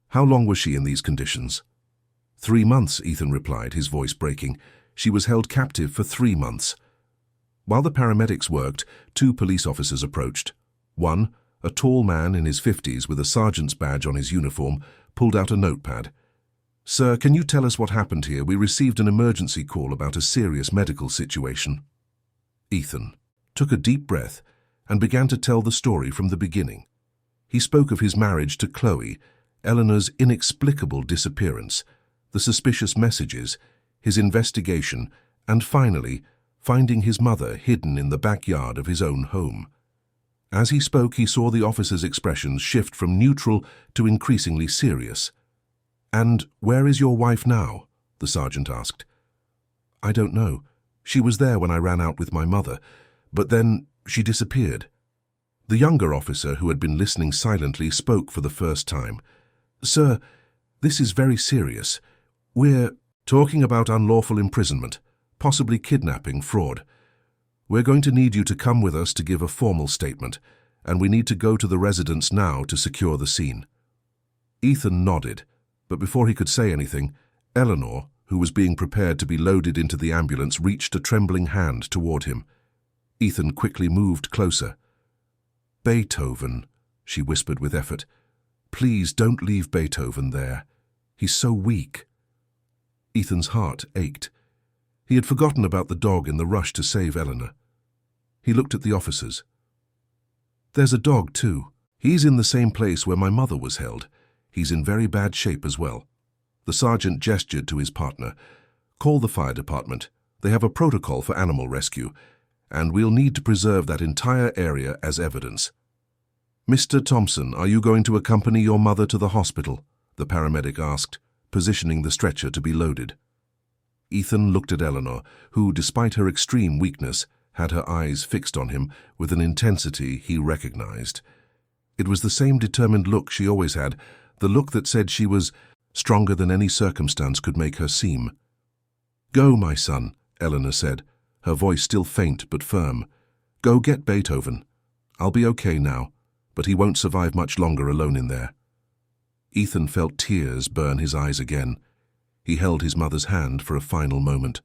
"How long was she in these conditions?" 3 months, Ethan replied, his voice breaking. "She was held captive for 3 months. While the paramedics worked, 2 police officers approached. One, a tall man in his 50s with a sergeant's badge on his uniform, pulled out a notepad. "Sir, can you tell us what happened here? We received an emergency call about a serious medical situation." Ethan took a deep breath and began to tell the story from the beginning. He spoke of his marriage to Chloe, Eleanor's inexplicable disappearance, the suspicious messages, his investigation, and finally, finding his mother hidden in the backyard of his own home. As he spoke, he saw the officer's expressions shift from neutral to increasingly serious. "And where is your wife now?" the sergeant asked. "I don't know. She was there when I ran out with my mother, but then she disappeared." The younger officer, who had been listening silently, spoke for the first time. "Sir, this is very serious. We're talking about unlawful imprisonment, possibly kidnapping, fraud. We're going to need you to come with us to give a formal statement, and we need to go to the residence now to secure the scene." Ethan nodded, but before he could say anything, Eleanor, who was being prepared to be loaded into the ambulance, reached a trembling hand toward him. Ethan quickly moved closer. "Beethoven," she whispered with effort. "Please don't leave Beethoven there. He's so weak." Ethan's heart ached. He had forgotten about the dog in the rush to save Eleanor. He looked at the officers. "There's a dog, too. He's in the same place where my mother was held. He's in very bad shape as well." The sergeant gestured to his partner. "Call the fire department. They have a protocol for animal rescue, and we'll need to preserve that entire area as evidence." "Mr. Thompson, are you going to accompany your mother to the hospital?" the paramedic asked, positioning the stretcher to be loaded. Ethan looked at Eleanor, who, despite her extreme weakness, had her eyes fixed on him with an intensity he recognized. It was the same determined look she always had, the look that said she was stronger than any circumstance could make her seem. "Go, my son," Eleanor said, her voice still faint but firm. "Go get Beethoven. I'll be okay now, but he won't survive much longer alone in there." Ethan felt tears burn his eyes again. He held his mother's hand for a final moment.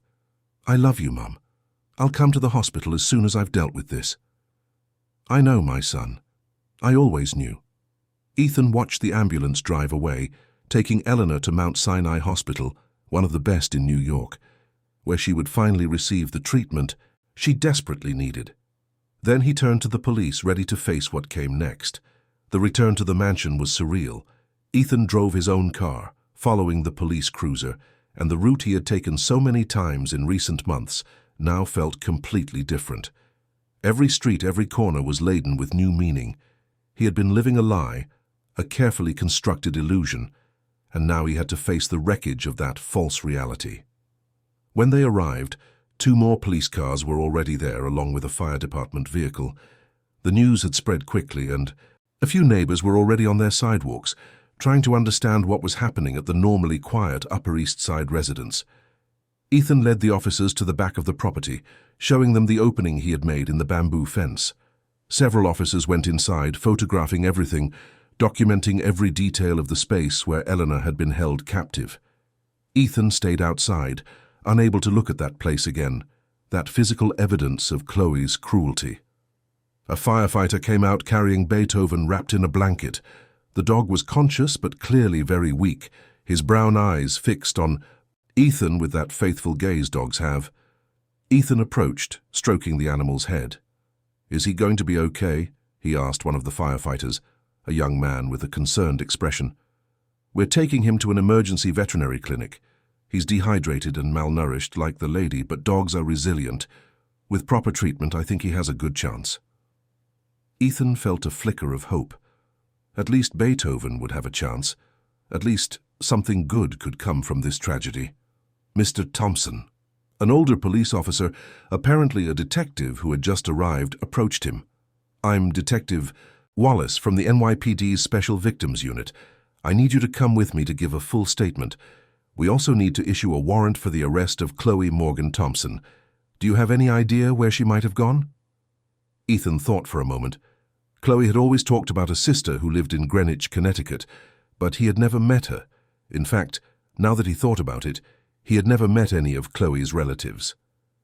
"I love you, Mum. I'll come to the hospital as soon as I've dealt with this." "I know, my son. I always knew." Ethan watched the ambulance drive away, taking Eleanor to Mount Sinai Hospital, one of the best in New York, where she would finally receive the treatment she desperately needed. Then he turned to the police, ready to face what came next. The return to the mansion was surreal. Ethan drove his own car, following the police cruiser, and the route he had taken so many times in recent months now felt completely different. Every street, every corner was laden with new meaning. He had been living a lie, a carefully constructed illusion, and now he had to face the wreckage of that false reality. When they arrived, 2 more police cars were already there, along with a fire department vehicle. The news had spread quickly, and a few neighbors were already on their sidewalks, trying to understand what was happening at the normally quiet Upper East Side residence. Ethan led the officers to the back of the property, showing them the opening he had made in the bamboo fence. Several officers went inside, photographing everything, documenting every detail of the space where Eleanor had been held captive. Ethan stayed outside, unable to look at that place again, that physical evidence of Chloe's cruelty. A firefighter came out carrying Beethoven wrapped in a blanket. The dog was conscious but clearly very weak, his brown eyes fixed on Ethan with that faithful gaze dogs have. Ethan approached, stroking the animal's head. "Is he going to be okay?" he asked one of the firefighters, a young man with a concerned expression. "We're taking him to an emergency veterinary clinic. He's dehydrated and malnourished like the lady, but dogs are resilient. With proper treatment, I think he has a good chance." Ethan felt a flicker of hope. At least Beethoven would have a chance. At least something good could come from this tragedy. Mr. Thompson, an older police officer, apparently a detective who had just arrived, approached him. "I'm Detective Wallace from the NYPD's Special Victims Unit. I need you to come with me to give a full statement. We also need to issue a warrant for the arrest of Chloe Morgan Thompson. Do you have any idea where she might have gone?" Ethan thought for a moment. Chloe had always talked about a sister who lived in Greenwich, Connecticut, but he had never met her. In fact, now that he thought about it, he had never met any of Chloe's relatives.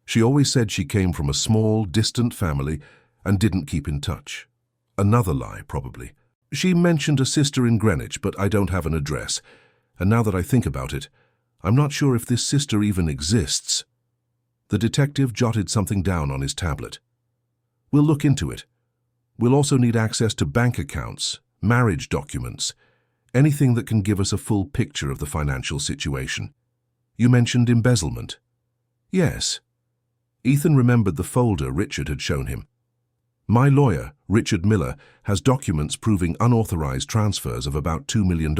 She always said she came from a small, distant family and didn't keep in touch. Another lie, probably. She mentioned a sister in Greenwich, but I don't have an address. And now that I think about it, I'm not sure if this sister even exists. The detective jotted something down on his tablet. "We'll look into it. We'll also need access to bank accounts, marriage documents, anything that can give us a full picture of the financial situation. You mentioned embezzlement." "Yes." Ethan remembered the folder Richard had shown him. "My lawyer, Richard Miller, has documents proving unauthorized transfers of about $2 million.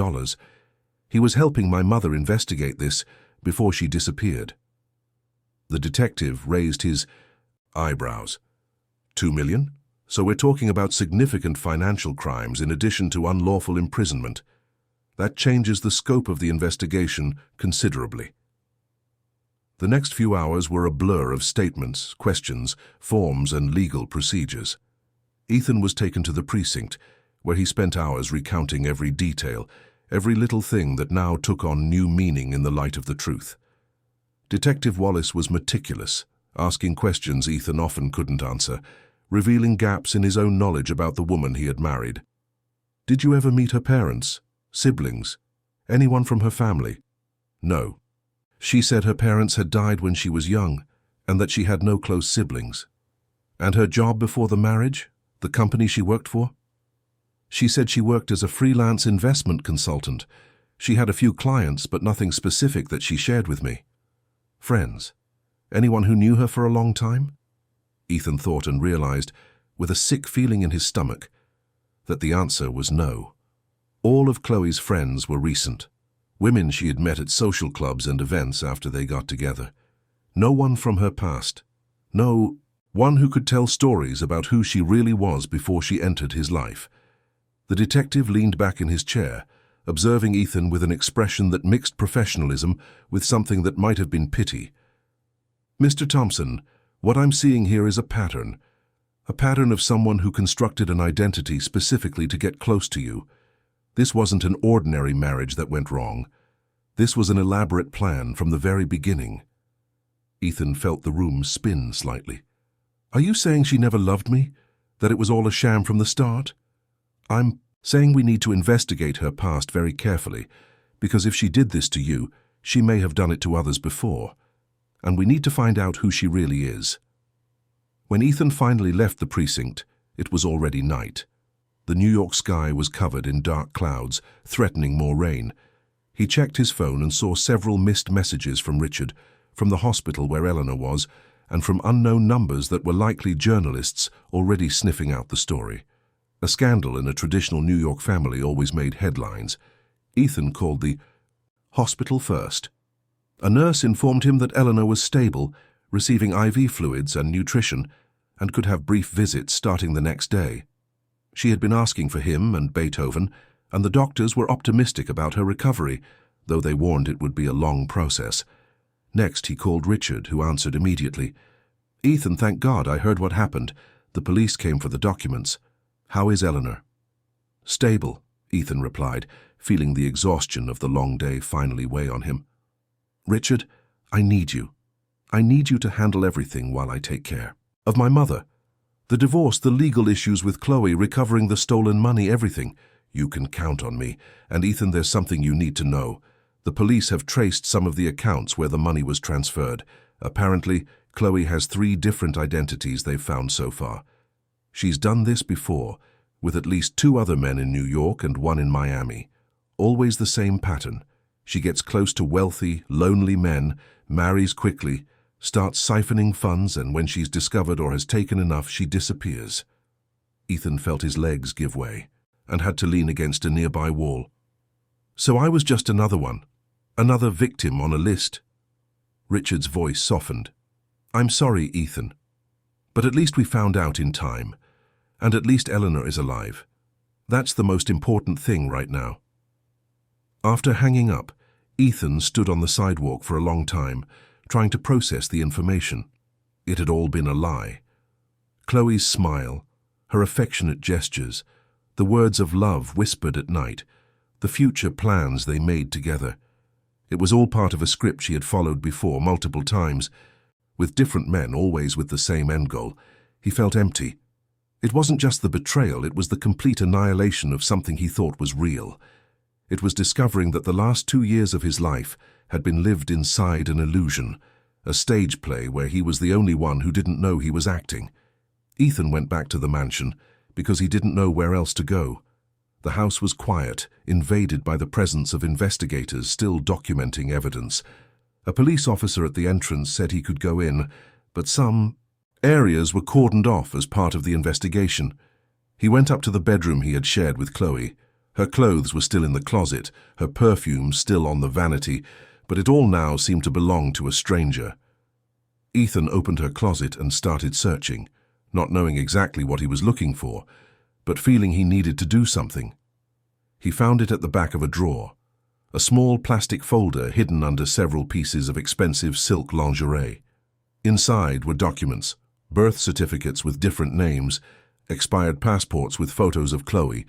He was helping my mother investigate this before she disappeared." The detective raised his eyebrows. $2 million? So we're talking about significant financial crimes in addition to unlawful imprisonment. That changes the scope of the investigation considerably. The next few hours were a blur of statements, questions, forms, and legal procedures. Ethan was taken to the precinct, where he spent hours recounting every detail, every little thing that now took on new meaning in the light of the truth. Detective Wallace was meticulous, asking questions Ethan often couldn't answer, revealing gaps in his own knowledge about the woman he had married. "Did you ever meet her parents, siblings, anyone from her family?" "No. She said her parents had died when she was young and that she had no close siblings." "And her job before the marriage, the company she worked for?" "She said she worked as a freelance investment consultant. She had a few clients, but nothing specific that she shared with me." "Friends? Anyone who knew her for a long time?" Ethan thought and realized, with a sick feeling in his stomach, that the answer was no. All of Chloe's friends were recent, women she had met at social clubs and events after they got together. No one from her past. No one who could tell stories about who she really was before she entered his life. The detective leaned back in his chair, observing Ethan with an expression that mixed professionalism with something that might have been pity. "Mr. Thompson, what I'm seeing here is a pattern of someone who constructed an identity specifically to get close to you. This wasn't an ordinary marriage that went wrong. This was an elaborate plan from the very beginning." Ethan felt the room spin slightly. "Are you saying she never loved me? That it was all a sham from the start?" "I'm saying we need to investigate her past very carefully, because if she did this to you, she may have done it to others before. And we need to find out who she really is." When Ethan finally left the precinct, it was already night. The New York sky was covered in dark clouds, threatening more rain. He checked his phone and saw several missed messages from Richard, from the hospital where Eleanor was, and from unknown numbers that were likely journalists already sniffing out the story. A scandal in a traditional New York family always made headlines. Ethan called the hospital first. A nurse informed him that Eleanor was stable, receiving IV fluids and nutrition, and could have brief visits starting the next day. She had been asking for him and Beethoven, and the doctors were optimistic about her recovery, though they warned it would be a long process. Next, he called Richard, who answered immediately. "Ethan, thank God, I heard what happened. The police came for the documents. How is Eleanor?" "Stable," Ethan replied, feeling the exhaustion of the long day finally weigh on him. "Richard, I need you. I need you to handle everything while I take care of my mother. The divorce, the legal issues with Chloe, recovering the stolen money, everything. You can count on me. And Ethan, there's something you need to know. The police have traced some of the accounts where the money was transferred. Apparently, Chloe has 3 different identities they've found so far. She's done this before, with at least 2 other men in New York and 1 in Miami. Always the same pattern. She gets close to wealthy, lonely men, marries quickly, starts siphoning funds, and when she's discovered or has taken enough, she disappears." Ethan felt his legs give way and had to lean against a nearby wall. "So I was just another one, another victim on a list." Richard's voice softened. "I'm sorry, Ethan. But at least we found out in time, and at least Eleanor is alive. That's the most important thing right now." After hanging up, Ethan stood on the sidewalk for a long time, trying to process the information. It had all been a lie. Chloe's smile, her affectionate gestures, the words of love whispered at night, the future plans they made together. It was all part of a script she had followed before multiple times. With different men, always with the same end goal, he felt empty. It wasn't just the betrayal, it was the complete annihilation of something he thought was real. It was discovering that the last 2 years of his life had been lived inside an illusion, a stage play where he was the only one who didn't know he was acting. Ethan went back to the mansion because he didn't know where else to go. The house was quiet, invaded by the presence of investigators still documenting evidence. A police officer at the entrance said he could go in, but some areas were cordoned off as part of the investigation. He went up to the bedroom he had shared with Chloe. Her clothes were still in the closet, her perfume still on the vanity, but it all now seemed to belong to a stranger. Ethan opened her closet and started searching, not knowing exactly what he was looking for, but feeling he needed to do something. He found it at the back of a drawer, a small plastic folder hidden under several pieces of expensive silk lingerie. Inside were documents, birth certificates with different names, expired passports with photos of Chloe,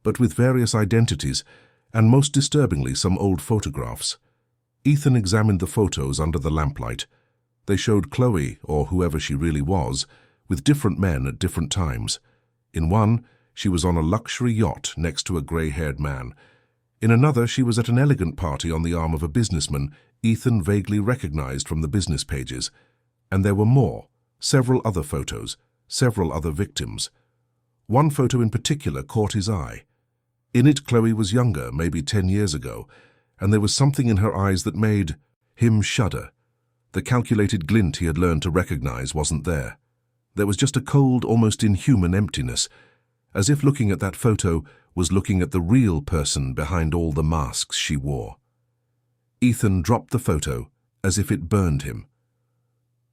but with various identities, and most disturbingly some old photographs. Ethan examined the photos under the lamplight. They showed Chloe, or whoever she really was, with different men at different times. In one, she was on a luxury yacht next to a grey-haired man. In another, she was at an elegant party on the arm of a businessman Ethan vaguely recognized from the business pages. And there were more, several other photos, several other victims. One photo in particular caught his eye. In it, Chloe was younger, maybe 10 years ago, and there was something in her eyes that made him shudder. The calculated glint he had learned to recognize wasn't there. There was just a cold, almost inhuman emptiness, as if looking at that photo was looking at the real person behind all the masks she wore. Ethan dropped the photo as if it burned him.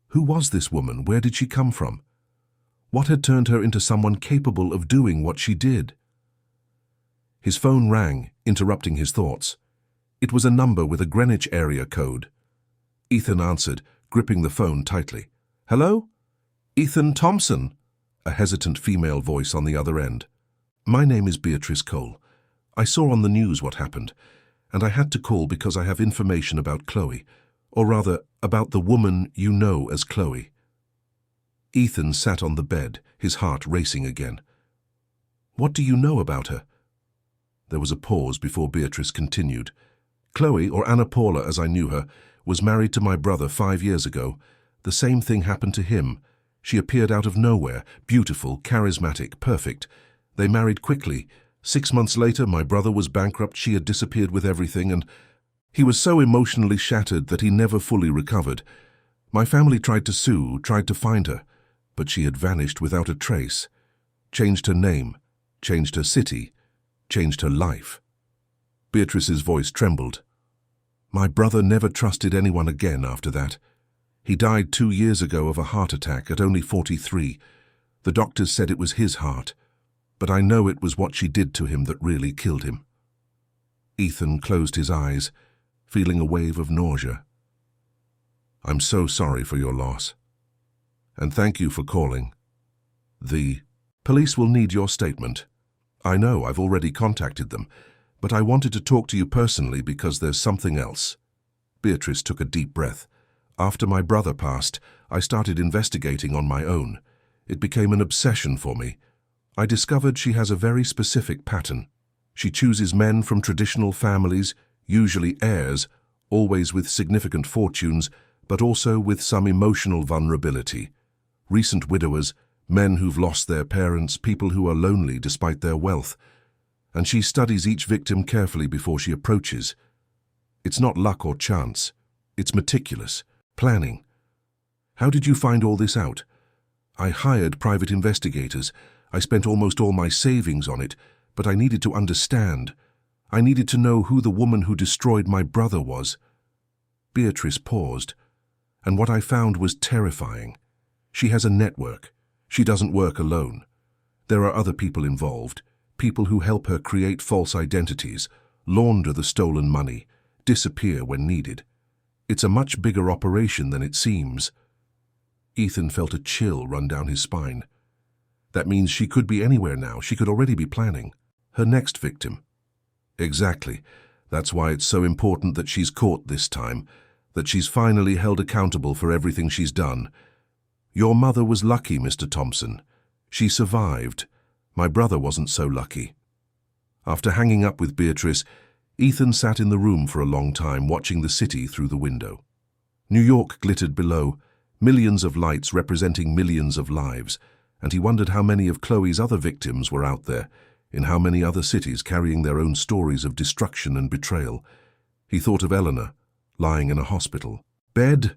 Who was this woman? Where did she come from? What had turned her into someone capable of doing what she did? His phone rang, interrupting his thoughts. It was a number with a Greenwich area code. Ethan answered, gripping the phone tightly. "Hello? Ethan Thompson?" A hesitant female voice on the other end. "My name is Beatrice Cole. I saw on the news what happened, and I had to call because I have information about Chloe, or rather, about the woman you know as Chloe." Ethan sat on the bed, his heart racing again. "What do you know about her?" There was a pause before Beatrice continued. "Chloe, or Anna Paula as I knew her, was married to my brother 5 years ago. The same thing happened to him. She appeared out of nowhere, beautiful, charismatic, perfect. They married quickly. 6 months later, my brother was bankrupt, she had disappeared with everything, and he was so emotionally shattered that he never fully recovered. My family tried to sue, tried to find her, but she had vanished without a trace. Changed her name, changed her city, changed her life. Beatrice's voice trembled. My brother never trusted anyone again after that. He died 2 years ago of a heart attack at only 43. The doctors said it was his heart, but I know it was what she did to him that really killed him. Ethan closed his eyes, feeling a wave of nausea. I'm so sorry for your loss. And thank you for calling. The police will need your statement. I know I've already contacted them, but I wanted to talk to you personally because there's something else. Beatrice took a deep breath. After my brother passed, I started investigating on my own. It became an obsession for me. I discovered she has a very specific pattern. She chooses men from traditional families, usually heirs, always with significant fortunes, but also with some emotional vulnerability. Recent widowers, men who've lost their parents, people who are lonely despite their wealth. And she studies each victim carefully before she approaches. It's not luck or chance. It's meticulous, planning. How did you find all this out? I hired private investigators. I spent almost all my savings on it, but I needed to understand. I needed to know who the woman who destroyed my brother was. Beatrice paused, and what I found was terrifying. She has a network. She doesn't work alone. There are other people involved, people who help her create false identities, launder the stolen money, disappear when needed. It's a much bigger operation than it seems. Ethan felt a chill run down his spine. That means she could be anywhere now. She could already be planning her next victim. Exactly. That's why it's so important that she's caught this time, that she's finally held accountable for everything she's done. Your mother was lucky, Mr. Thompson. She survived. My brother wasn't so lucky. After hanging up with Beatrice, Ethan sat in the room for a long time, watching the city through the window. New York glittered below, millions of lights representing millions of lives, and he wondered how many of Chloe's other victims were out there, in how many other cities carrying their own stories of destruction and betrayal. He thought of Eleanor, lying in a hospital bed,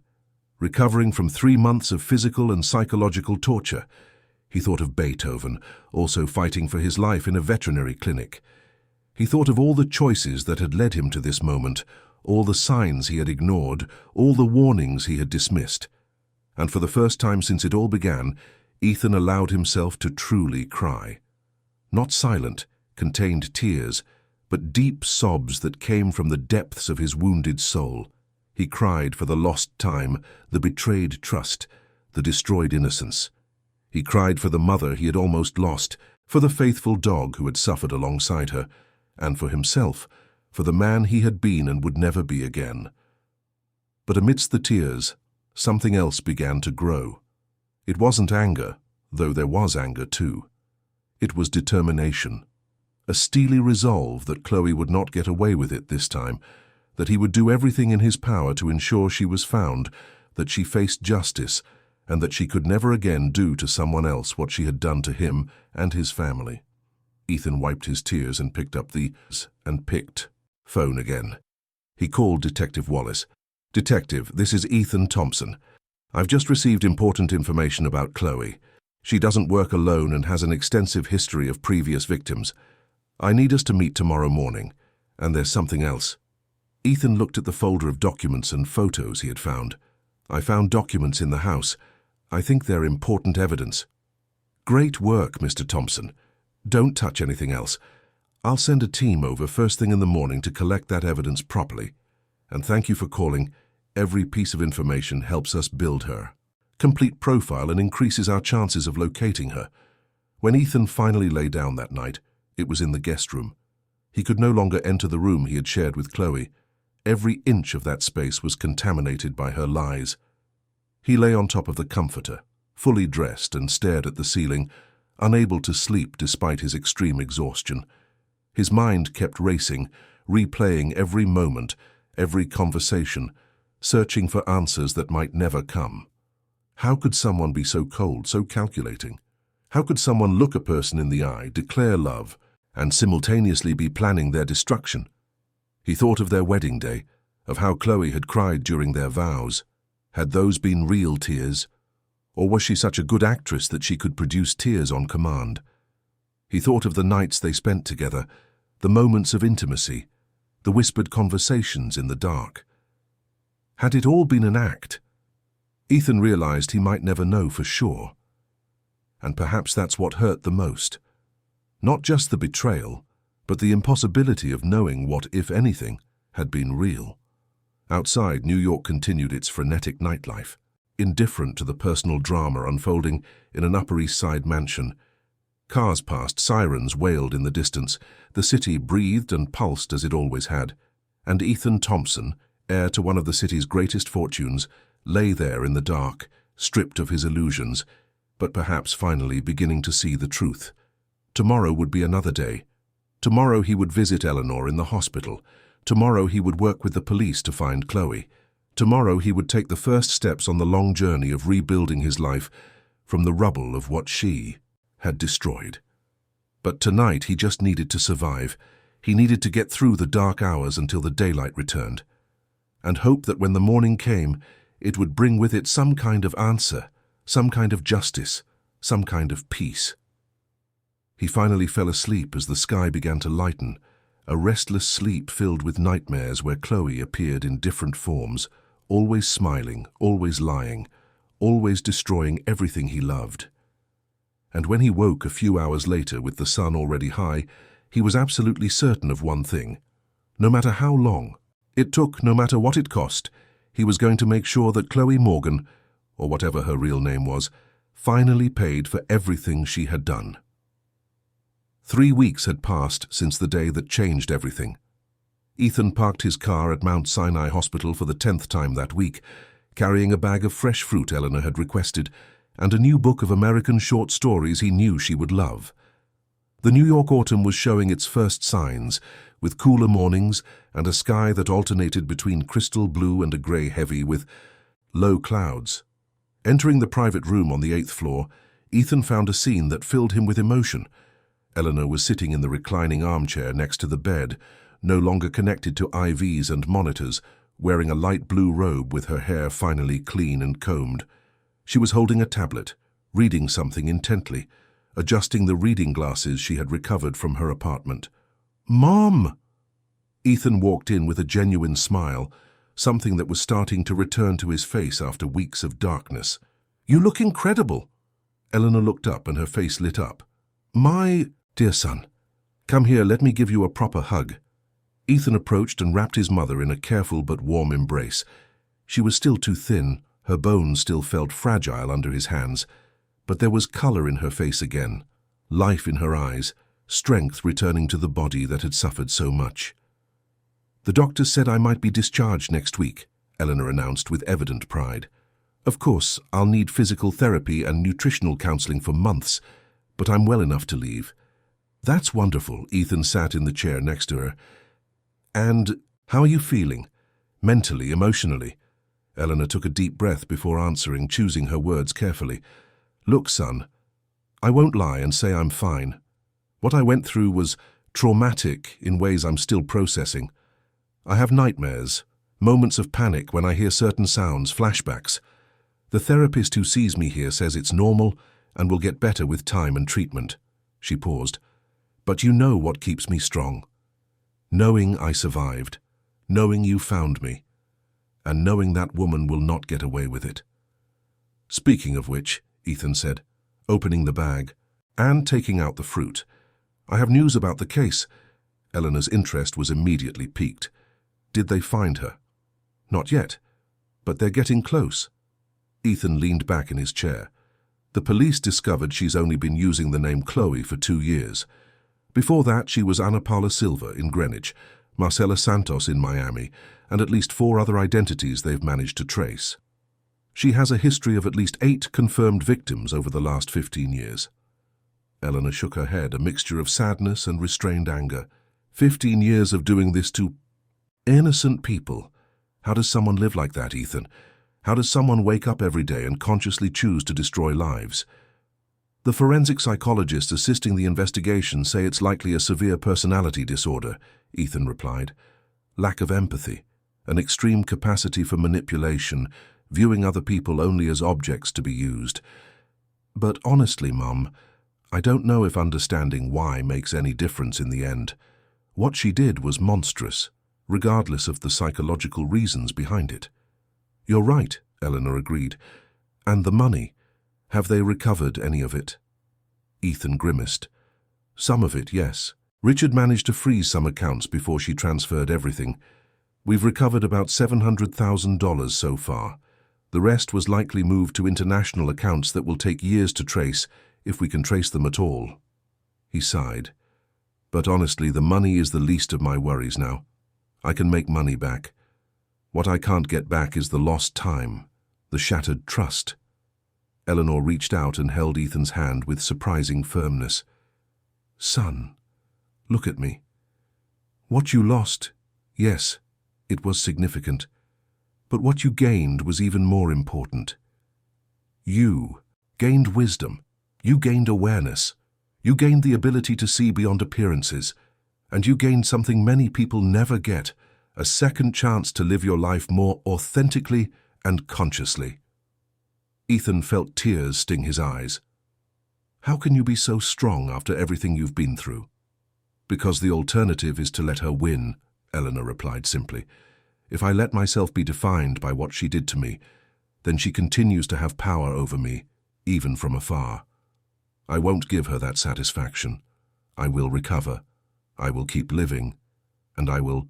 recovering from 3 months of physical and psychological torture. He thought of Beethoven, also fighting for his life in a veterinary clinic. He thought of all the choices that had led him to this moment, all the signs he had ignored, all the warnings he had dismissed. And for the first time since it all began, Ethan allowed himself to truly cry. Not silent, contained tears, but deep sobs that came from the depths of his wounded soul. He cried for the lost time, the betrayed trust, the destroyed innocence. He cried for the mother he had almost lost, for the faithful dog who had suffered alongside her, and for himself, for the man he had been and would never be again. But amidst the tears, something else began to grow. It wasn't anger, though there was anger too. It was determination, a steely resolve that Chloe would not get away with it this time, that he would do everything in his power to ensure she was found, that she faced justice, and that she could never again do to someone else what she had done to him and his family. Ethan wiped his tears and picked up the phone again. He called Detective Wallace. "Detective, this is Ethan Thompson. I've just received important information about Chloe. She doesn't work alone and has an extensive history of previous victims. I need us to meet tomorrow morning, and there's something else." Ethan looked at the folder of documents and photos he had found. "I found documents in the house. I think they're important evidence." "Great work, Mr. Thompson. Don't touch anything else. I'll send a team over first thing in the morning to collect that evidence properly. And thank you for calling. Every piece of information helps us build her complete profile and increases our chances of locating her." When Ethan finally lay down that night, it was in the guest room. He could no longer enter the room he had shared with Chloe. Every inch of that space was contaminated by her lies. He lay on top of the comforter, fully dressed, and stared at the ceiling, unable to sleep despite his extreme exhaustion. His mind kept racing, replaying every moment, every conversation, searching for answers that might never come. How could someone be so cold, so calculating? How could someone look a person in the eye, declare love, and simultaneously be planning their destruction? He thought of their wedding day, of how Chloe had cried during their vows. Had those been real tears? Or was she such a good actress that she could produce tears on command? He thought of the nights they spent together, the moments of intimacy, the whispered conversations in the dark. Had it all been an act? Ethan realized he might never know for sure. And perhaps that's what hurt the most. Not just the betrayal, but the impossibility of knowing what, if anything, had been real. Outside, New York continued its frenetic nightlife, indifferent to the personal drama unfolding in an Upper East Side mansion. Cars passed, sirens wailed in the distance, the city breathed and pulsed as it always had, and Ethan Thompson, heir to one of the city's greatest fortunes, lay there in the dark, stripped of his illusions, but perhaps finally beginning to see the truth. Tomorrow would be another day. Tomorrow he would visit Eleanor in the hospital. Tomorrow he would work with the police to find Chloe. Tomorrow he would take the first steps on the long journey of rebuilding his life from the rubble of what she had destroyed. But tonight he just needed to survive. He needed to get through the dark hours until the daylight returned, and hope that when the morning came, it would bring with it some kind of answer, some kind of justice, some kind of peace. He finally fell asleep as the sky began to lighten, a restless sleep filled with nightmares where Chloe appeared in different forms, always smiling, always lying, always destroying everything he loved. And when he woke a few hours later with the sun already high, he was absolutely certain of one thing. No matter how long it took, no matter what it cost, he was going to make sure that Chloe Morgan, or whatever her real name was, finally paid for everything she had done. 3 weeks had passed since the day that changed everything. Ethan parked his car at Mount Sinai Hospital for the 10th time that week, carrying a bag of fresh fruit Eleanor had requested, and a new book of American short stories he knew she would love. The New York autumn was showing its first signs, with cooler mornings and a sky that alternated between crystal blue and a grey heavy with low clouds. Entering the private room on the 8th floor, Ethan found a scene that filled him with emotion. Eleanor was sitting in the reclining armchair next to the bed, no longer connected to IVs and monitors, wearing a light blue robe with her hair finally clean and combed. She was holding a tablet, reading something intently, adjusting the reading glasses she had recovered from her apartment. "Mom!" Ethan walked in with a genuine smile, something that was starting to return to his face after weeks of darkness. "You look incredible." Eleanor looked up and her face lit up. "My dear son, come here, let me give you a proper hug." Ethan approached and wrapped his mother in a careful but warm embrace. She was still too thin, her bones still felt fragile under his hands, but there was color in her face again, life in her eyes, strength returning to the body that had suffered so much. "The doctor said I might be discharged next week," Eleanor announced with evident pride. "Of course, I'll need physical therapy and nutritional counseling for months, but I'm well enough to leave." "That's wonderful." Ethan sat in the chair next to her. "And how are you feeling? Mentally, emotionally?" Eleanor took a deep breath before answering, choosing her words carefully. "Look, son, I won't lie and say I'm fine. What I went through was traumatic in ways I'm still processing. I have nightmares, moments of panic when I hear certain sounds, flashbacks. The therapist who sees me here says it's normal and will get better with time and treatment." She paused. "But you know what keeps me strong. Knowing I survived, knowing you found me, and knowing that woman will not get away with it." "Speaking of which," Ethan said, opening the bag and taking out the fruit, "I have news about the case." Eleanor's interest was immediately piqued. "Did they find her?" "Not yet, but they're getting close." Ethan leaned back in his chair. "The police discovered she's only been using the name Chloe for 2 years. Before that, she was Ana Paula Silva in Greenwich, Marcela Santos in Miami, and at least 4 other identities they've managed to trace. She has a history of at least 8 confirmed victims over the last 15 years. Eleanor shook her head, a mixture of sadness and restrained anger. 15 years of doing this to innocent people. How does someone live like that, Ethan? How does someone wake up every day and consciously choose to destroy lives? The forensic psychologists assisting the investigation say it's likely a severe personality disorder, Ethan replied. Lack of empathy, an extreme capacity for manipulation, viewing other people only as objects to be used. But honestly, Mum, I don't know if understanding why makes any difference in the end. What she did was monstrous, regardless of the psychological reasons behind it. You're right, Eleanor agreed. And the money, have they recovered any of it? Ethan grimaced. Some of it, yes. Richard managed to freeze some accounts before she transferred everything. We've recovered about $700,000 so far. The rest was likely moved to international accounts that will take years to trace, if we can trace them at all. He sighed. But honestly, the money is the least of my worries now. I can make money back. What I can't get back is the lost time, the shattered trust. Eleanor reached out and held Ethan's hand with surprising firmness. Son, look at me. What you lost, yes, it was significant. But what you gained was even more important. You gained wisdom. You gained awareness. You gained the ability to see beyond appearances. And you gained something many people never get, a second chance to live your life more authentically and consciously. Ethan felt tears sting his eyes. How can you be so strong after everything you've been through? Because the alternative is to let her win, Eleanor replied simply. If I let myself be defined by what she did to me, then she continues to have power over me, even from afar. I won't give her that satisfaction. I will recover. I will keep living. And I will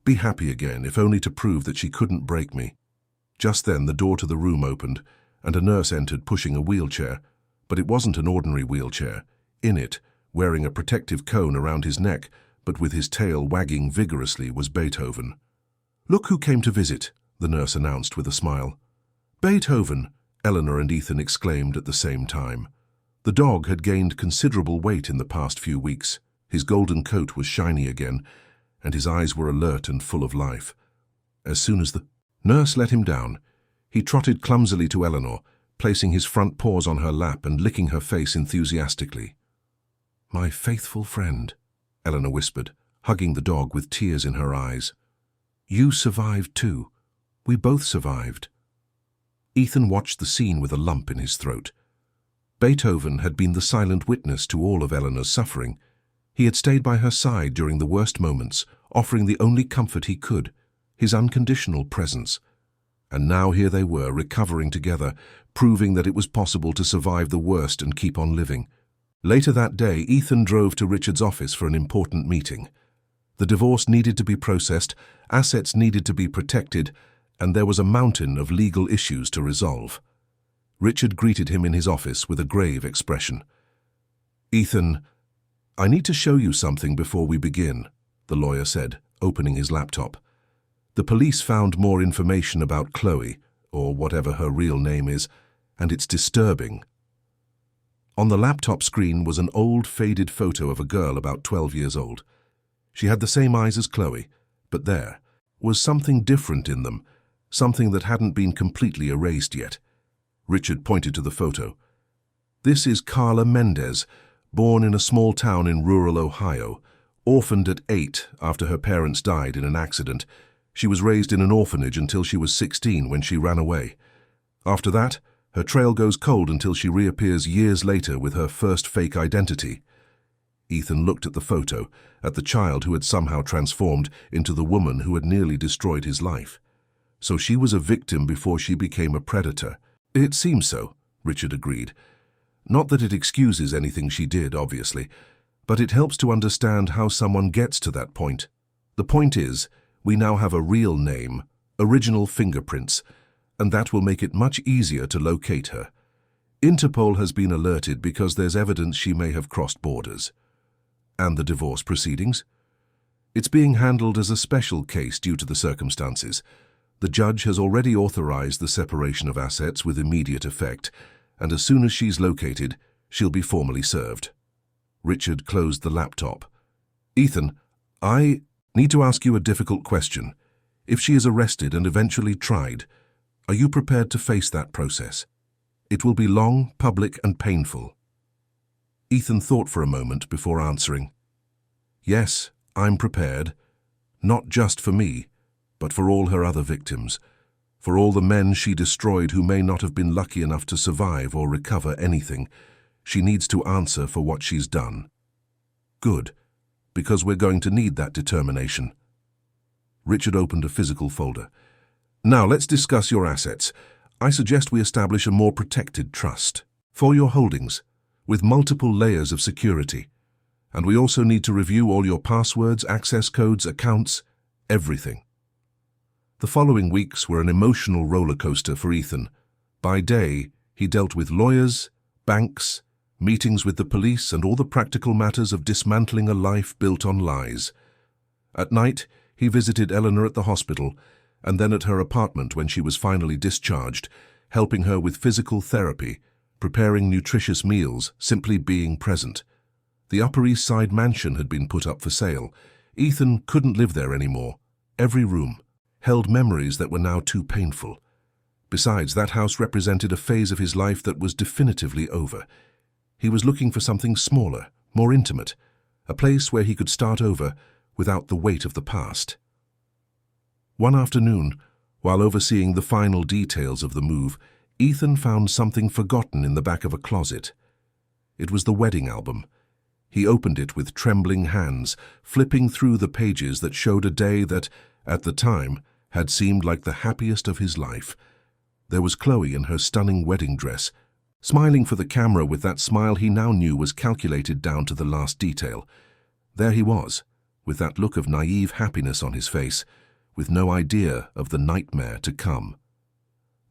be happy again, if only to prove that she couldn't break me. Just then the door to the room opened, and a nurse entered pushing a wheelchair. But it wasn't an ordinary wheelchair. In it, wearing a protective cone around his neck, but with his tail wagging vigorously, was Beethoven. Look who came to visit, the nurse announced with a smile. Beethoven, Eleanor and Ethan exclaimed at the same time. The dog had gained considerable weight in the past few weeks. His golden coat was shiny again, and his eyes were alert and full of life. As soon as the nurse let him down, he trotted clumsily to Eleanor, placing his front paws on her lap and licking her face enthusiastically. My faithful friend, Eleanor whispered, hugging the dog with tears in her eyes. You survived too. We both survived. Ethan watched the scene with a lump in his throat. Beethoven had been the silent witness to all of Eleanor's suffering. He had stayed by her side during the worst moments, offering the only comfort he could, his unconditional presence. And now here they were, recovering together, proving that it was possible to survive the worst and keep on living. Later that day, Ethan drove to Richard's office for an important meeting. The divorce needed to be processed, assets needed to be protected, and there was a mountain of legal issues to resolve. Richard greeted him in his office with a grave expression. Ethan, I need to show you something before we begin, the lawyer said, opening his laptop. The police found more information about Chloe, or whatever her real name is, and it's disturbing. On the laptop screen was an old, faded photo of a girl about 12 years old. She had the same eyes as Chloe, but there was something different in them, something that hadn't been completely erased yet. Richard pointed to the photo. This is Carla Mendez, born in a small town in rural Ohio, orphaned at 8 after her parents died in an accident. She was raised in an orphanage until she was 16 when she ran away. After that, her trail goes cold until she reappears years later with her first fake identity. Ethan looked at the photo, at the child who had somehow transformed into the woman who had nearly destroyed his life. So she was a victim before she became a predator. It seems so, Richard agreed. Not that it excuses anything she did, obviously, but it helps to understand how someone gets to that point. The point is, we now have a real name, original fingerprints, and that will make it much easier to locate her. Interpol has been alerted because there's evidence she may have crossed borders. And the divorce proceedings? It's being handled as a special case due to the circumstances. The judge has already authorized the separation of assets with immediate effect, and as soon as she's located, she'll be formally served. Richard closed the laptop. Ethan, I need to ask you a difficult question. If she is arrested and eventually tried, Are you prepared to face that process? It will be long, public, and painful. Ethan thought for a moment before answering. Yes, I'm prepared. Not just for me, but for all her other victims. For all the men she destroyed who may not have been lucky enough to survive or recover anything. She needs to answer for what she's done. Good, because we're going to need that determination. Richard opened a physical folder. Now let's discuss your assets. I suggest we establish a more protected trust for your holdings, with multiple layers of security. And we also need to review all your passwords, access codes, accounts, everything. The following weeks were an emotional roller coaster for Ethan. By day, he dealt with lawyers, banks, meetings with the police, and all the practical matters of dismantling a life built on lies. At night, he visited Eleanor at the hospital, and then at her apartment when she was finally discharged, helping her with physical therapy, preparing nutritious meals, simply being present. The Upper East Side mansion had been put up for sale. Ethan couldn't live there anymore. Every room held memories that were now too painful. Besides, that house represented a phase of his life that was definitively over. He was looking for something smaller, more intimate, a place where he could start over without the weight of the past. One afternoon, while overseeing the final details of the move, Ethan found something forgotten in the back of a closet. It was the wedding album. He opened it with trembling hands, flipping through the pages that showed a day that, at the time, had seemed like the happiest of his life. There was Chloe in her stunning wedding dress, smiling for the camera with that smile he now knew was calculated down to the last detail. There he was, with that look of naive happiness on his face, with no idea of the nightmare to come.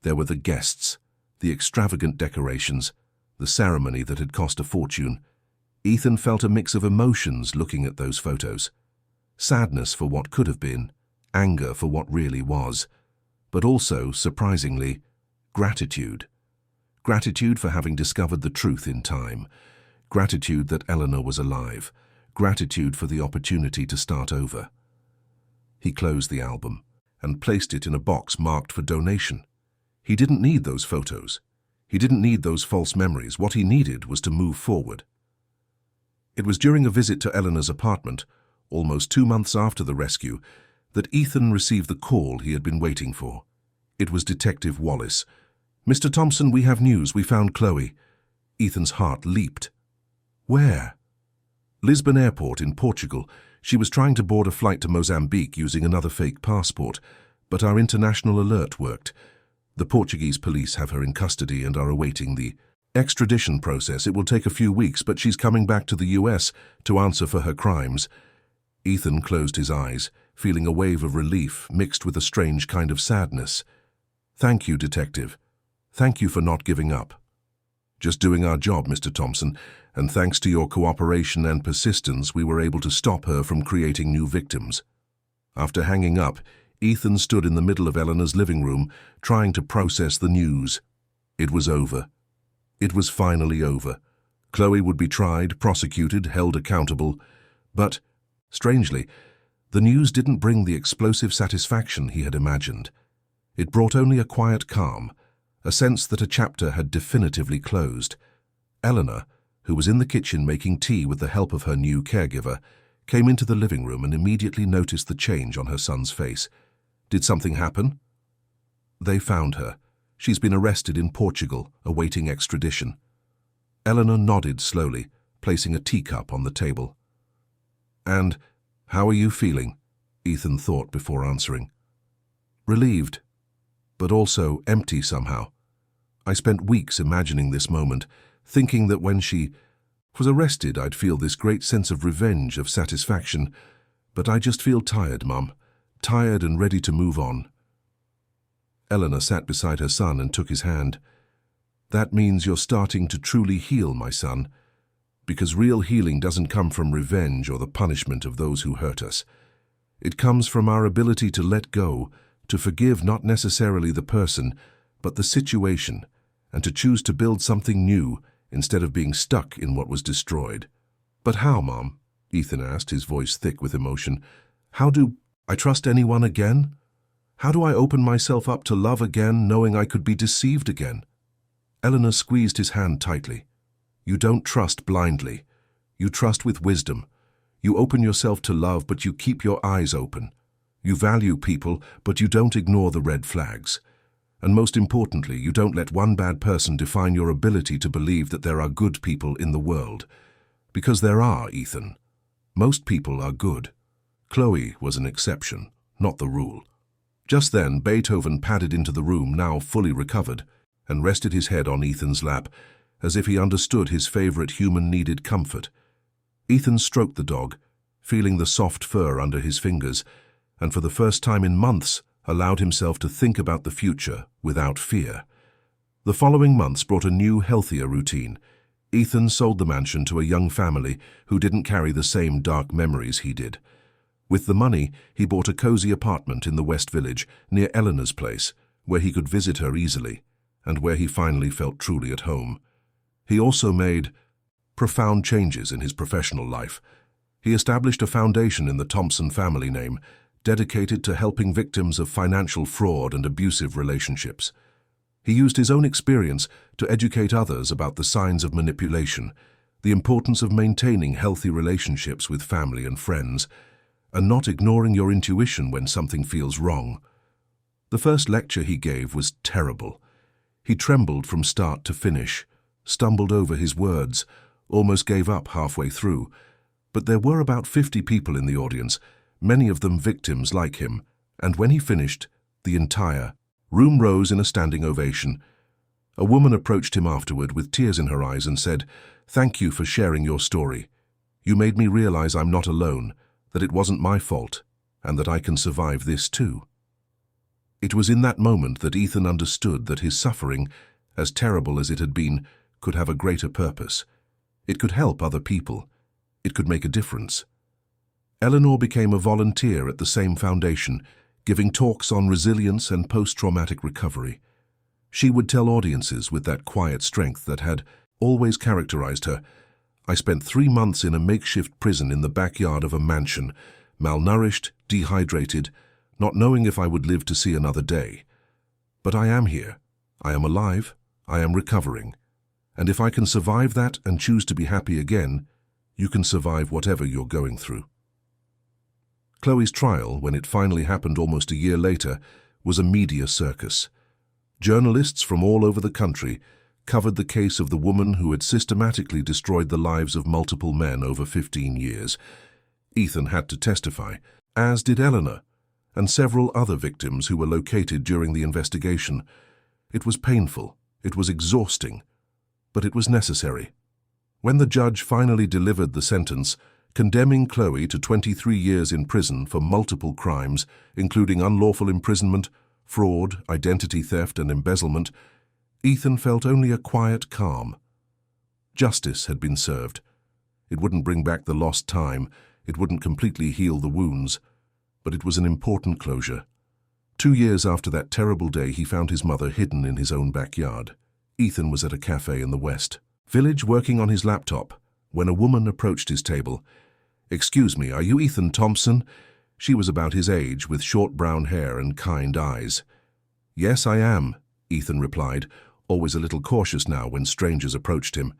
There were the guests, the extravagant decorations, the ceremony that had cost a fortune. Ethan felt a mix of emotions looking at those photos. Sadness for what could have been, anger for what really was, but also, surprisingly, gratitude. Gratitude for having discovered the truth in time. Gratitude that Eleanor was alive. Gratitude for the opportunity to start over. He closed the album and placed it in a box marked for donation. He didn't need those photos. He didn't need those false memories. What he needed was to move forward. It was during a visit to Eleanor's apartment, almost 2 months after the rescue, that Ethan received the call he had been waiting for. It was Detective Wallace. "Mr. Thompson, we have news. We found Chloe." Ethan's heart leaped. "Where?" "Lisbon Airport in Portugal. She was trying to board a flight to Mozambique using another fake passport, but our international alert worked. The Portuguese police have her in custody and are awaiting the extradition process. It will take a few weeks, but she's coming back to the US to answer for her crimes." Ethan closed his eyes, feeling a wave of relief mixed with a strange kind of sadness. "Thank you, Detective. Thank you for not giving up." "Just doing our job, Mr. Thompson, and thanks to your cooperation and persistence, we were able to stop her from creating new victims." After hanging up, Ethan stood in the middle of Eleanor's living room, trying to process the news. It was over. It was finally over. Chloe would be tried, prosecuted, held accountable. But, strangely, the news didn't bring the explosive satisfaction he had imagined. It brought only a quiet calm, a sense that a chapter had definitively closed. Eleanor, who was in the kitchen making tea with the help of her new caregiver, came into the living room and immediately noticed the change on her son's face. "Did something happen?" "They found her. She's been arrested in Portugal, awaiting extradition." Eleanor nodded slowly, placing a teacup on the table. "And how are you feeling?" Ethan thought before answering. "Relieved, but also empty somehow. I spent weeks imagining this moment, thinking that when she was arrested I'd feel this great sense of revenge, of satisfaction. But I just feel tired, Mum. Tired and ready to move on." Eleanor sat beside her son and took his hand. "That means you're starting to truly heal, my son. Because real healing doesn't come from revenge or the punishment of those who hurt us. It comes from our ability to let go, to forgive not necessarily the person, but the situation, and to choose to build something new instead of being stuck in what was destroyed." "But how, Mom?" Ethan asked, his voice thick with emotion. "How do I trust anyone again?" How do I open myself up to love again, knowing I could be deceived again? Eleanor squeezed his hand tightly. You don't trust blindly. You trust with wisdom. You open yourself to love, but you keep your eyes open. You value people, but you don't ignore the red flags. And most importantly, you don't let one bad person define your ability to believe that there are good people in the world. Because there are, Ethan. Most people are good. Chloe was an exception, not the rule. Just then, Beethoven padded into the room, now fully recovered, and rested his head on Ethan's lap, as if he understood his favorite human needed comfort. Ethan stroked the dog, feeling the soft fur under his fingers, and for the first time in months, allowed himself to think about the future without fear. The following months brought a new, healthier routine. Ethan sold the mansion to a young family who didn't carry the same dark memories he did. With the money, he bought a cozy apartment in the West Village, near Eleanor's place, where he could visit her easily, and where he finally felt truly at home. He also made profound changes in his professional life. He established a foundation in the Thompson family name, dedicated to helping victims of financial fraud and abusive relationships. He used his own experience to educate others about the signs of manipulation, the importance of maintaining healthy relationships with family and friends, and not ignoring your intuition when something feels wrong. The first lecture he gave was terrible. He trembled from start to finish, stumbled over his words, almost gave up halfway through. But there were about 50 people in the audience, many of them victims like him, and when he finished, the entire room rose in a standing ovation. A woman approached him afterward with tears in her eyes and said, "Thank you for sharing your story. You made me realize I'm not alone, that it wasn't my fault, and that I can survive this too." It was in that moment that Ethan understood that his suffering, as terrible as it had been, could have a greater purpose. It could help other people. It could make a difference. Eleanor became a volunteer at the same foundation, giving talks on resilience and post-traumatic recovery. She would tell audiences with that quiet strength that had always characterized her, "I spent 3 months in a makeshift prison in the backyard of a mansion, malnourished, dehydrated, not knowing if I would live to see another day. But I am here. I am alive. I am recovering. And if I can survive that and choose to be happy again, you can survive whatever you're going through." Chloe's trial, when it finally happened almost a year later, was a media circus. Journalists from all over the country covered the case of the woman who had systematically destroyed the lives of multiple men over 15 years. Ethan had to testify, as did Eleanor, and several other victims who were located during the investigation. It was painful, it was exhausting, but it was necessary. When the judge finally delivered the sentence, condemning Chloe to 23 years in prison for multiple crimes, including unlawful imprisonment, fraud, identity theft, and embezzlement, Ethan felt only a quiet calm. Justice had been served. It wouldn't bring back the lost time, it wouldn't completely heal the wounds, but it was an important closure. 2 years after that terrible day, he found his mother hidden in his own backyard. Ethan was at a cafe in the West Village working on his laptop when a woman approached his table. "Excuse me, are you Ethan Thompson?" She was about his age, with short brown hair and kind eyes. "Yes, I am," Ethan replied, always a little cautious now when strangers approached him.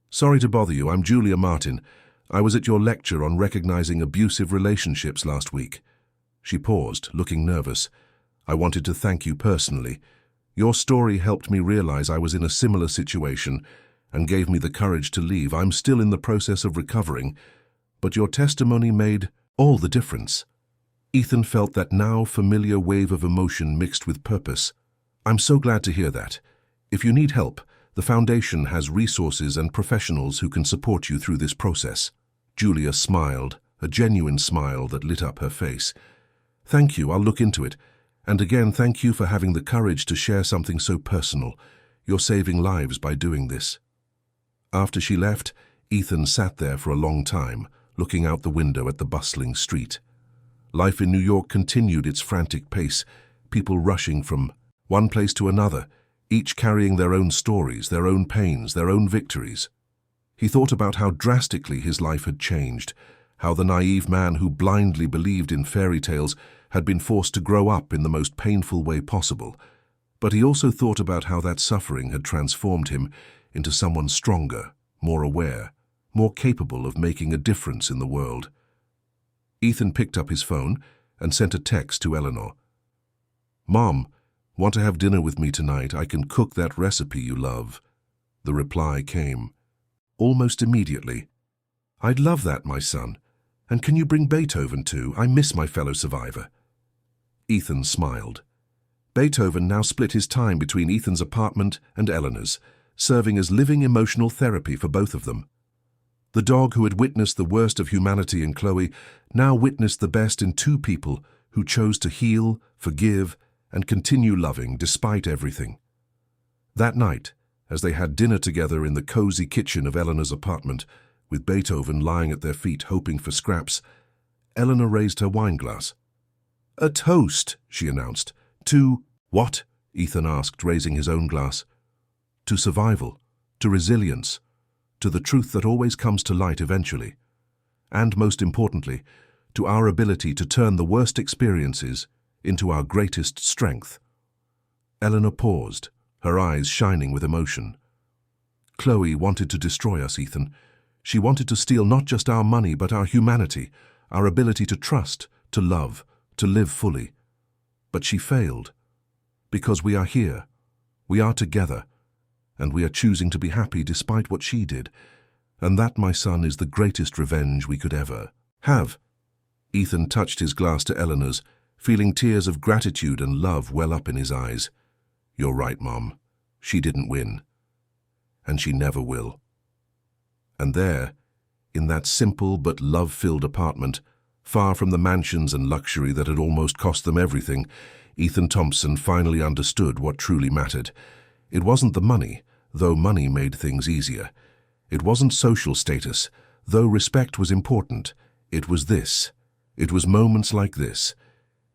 "Sorry to bother you, I'm Julia Martin. I was at your lecture on recognizing abusive relationships last week." She paused, looking nervous. "I wanted to thank you personally. Your story helped me realize I was in a similar situation and gave me the courage to leave. I'm still in the process of recovering, but your testimony made all the difference." Ethan felt that now familiar wave of emotion mixed with purpose. "I'm so glad to hear that. If you need help, the Foundation has resources and professionals who can support you through this process." Julia smiled, a genuine smile that lit up her face. "Thank you, I'll look into it. And again, thank you for having the courage to share something so personal. You're saving lives by doing this." After she left, Ethan sat there for a long time, looking out the window at the bustling street. Life in New York continued its frantic pace, people rushing from one place to another, each carrying their own stories, their own pains, their own victories. He thought about how drastically his life had changed, how the naive man who blindly believed in fairy tales had been forced to grow up in the most painful way possible, but he also thought about how that suffering had transformed him into someone stronger, more aware, more capable of making a difference in the world. Ethan picked up his phone and sent a text to Eleanor. "Mom, want to have dinner with me tonight? I can cook that recipe you love." The reply came, almost immediately. "I'd love that, my son. And can you bring Beethoven too? I miss my fellow survivor." Ethan smiled. Beethoven now split his time between Ethan's apartment and Eleanor's, serving as living emotional therapy for both of them. The dog who had witnessed the worst of humanity in Chloe now witnessed the best in two people who chose to heal, forgive, and continue loving despite everything. That night, as they had dinner together in the cozy kitchen of Eleanor's apartment, with Beethoven lying at their feet hoping for scraps, Eleanor raised her wine glass. "A toast," she announced. "To what?" Ethan asked, raising his own glass. "To survival, to resilience, to the truth that always comes to light eventually, and most importantly, to our ability to turn the worst experiences into our greatest strength." Eleanor paused, her eyes shining with emotion. "Chloe wanted to destroy us, Ethan. She wanted to steal not just our money but our humanity, our ability to trust, to love, to live fully. But she failed. Because we are here, we are together, and we are choosing to be happy despite what she did. And that, my son, is the greatest revenge we could ever have." Ethan touched his glass to Eleanor's, feeling tears of gratitude and love well up in his eyes. "You're right, Mom. She didn't win. And she never will." And there, in that simple but love-filled apartment, far from the mansions and luxury that had almost cost them everything, Ethan Thompson finally understood what truly mattered. It wasn't the money, though money made things easier. It wasn't social status, though respect was important. It was this. It was moments like this.